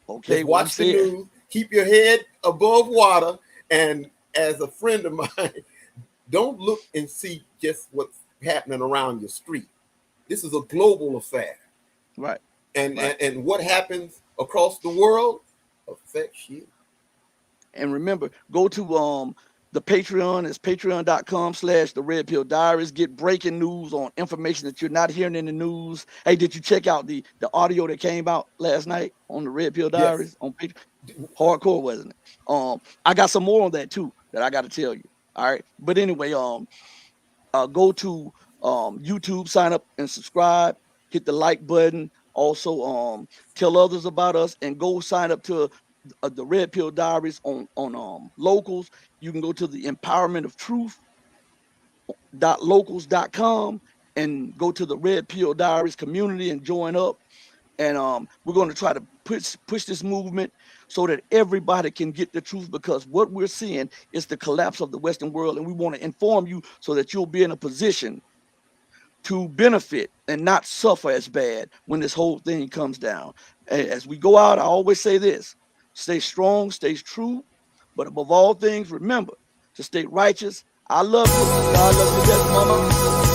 Okay, Just well we watch the said news, keep your head above water, and as a friend of mine, don't look and see just what's happening around your street. This is a global affair, right, and right. and what happens across the world affects you. And remember, go to the Patreon. It's patreon.com/the Red Pill Diaries. Get breaking news on information that you're not hearing in the news. Hey, did you check out the audio that came out last night on the Red Pill Yes. Diaries on Patreon? Hardcore, wasn't it? I got some more on that too that I got to tell you. All right, but anyway, go to YouTube, sign up and subscribe, hit the like button. Also, tell others about us and go sign up to the Red Pill Diaries on locals. You can go to the Empowerment of Truth locals.com and go to the Red Pill Diaries community and join up. And we're going to try to push this movement so that everybody can get the truth, because what we're seeing is the collapse of the Western world, and we want to inform you so that you'll be in a position to benefit and not suffer as bad when this whole thing comes down. As we go out, I always say this: stay strong, stay true, but above all things, remember to stay righteous. I love you. God loves you best, mama.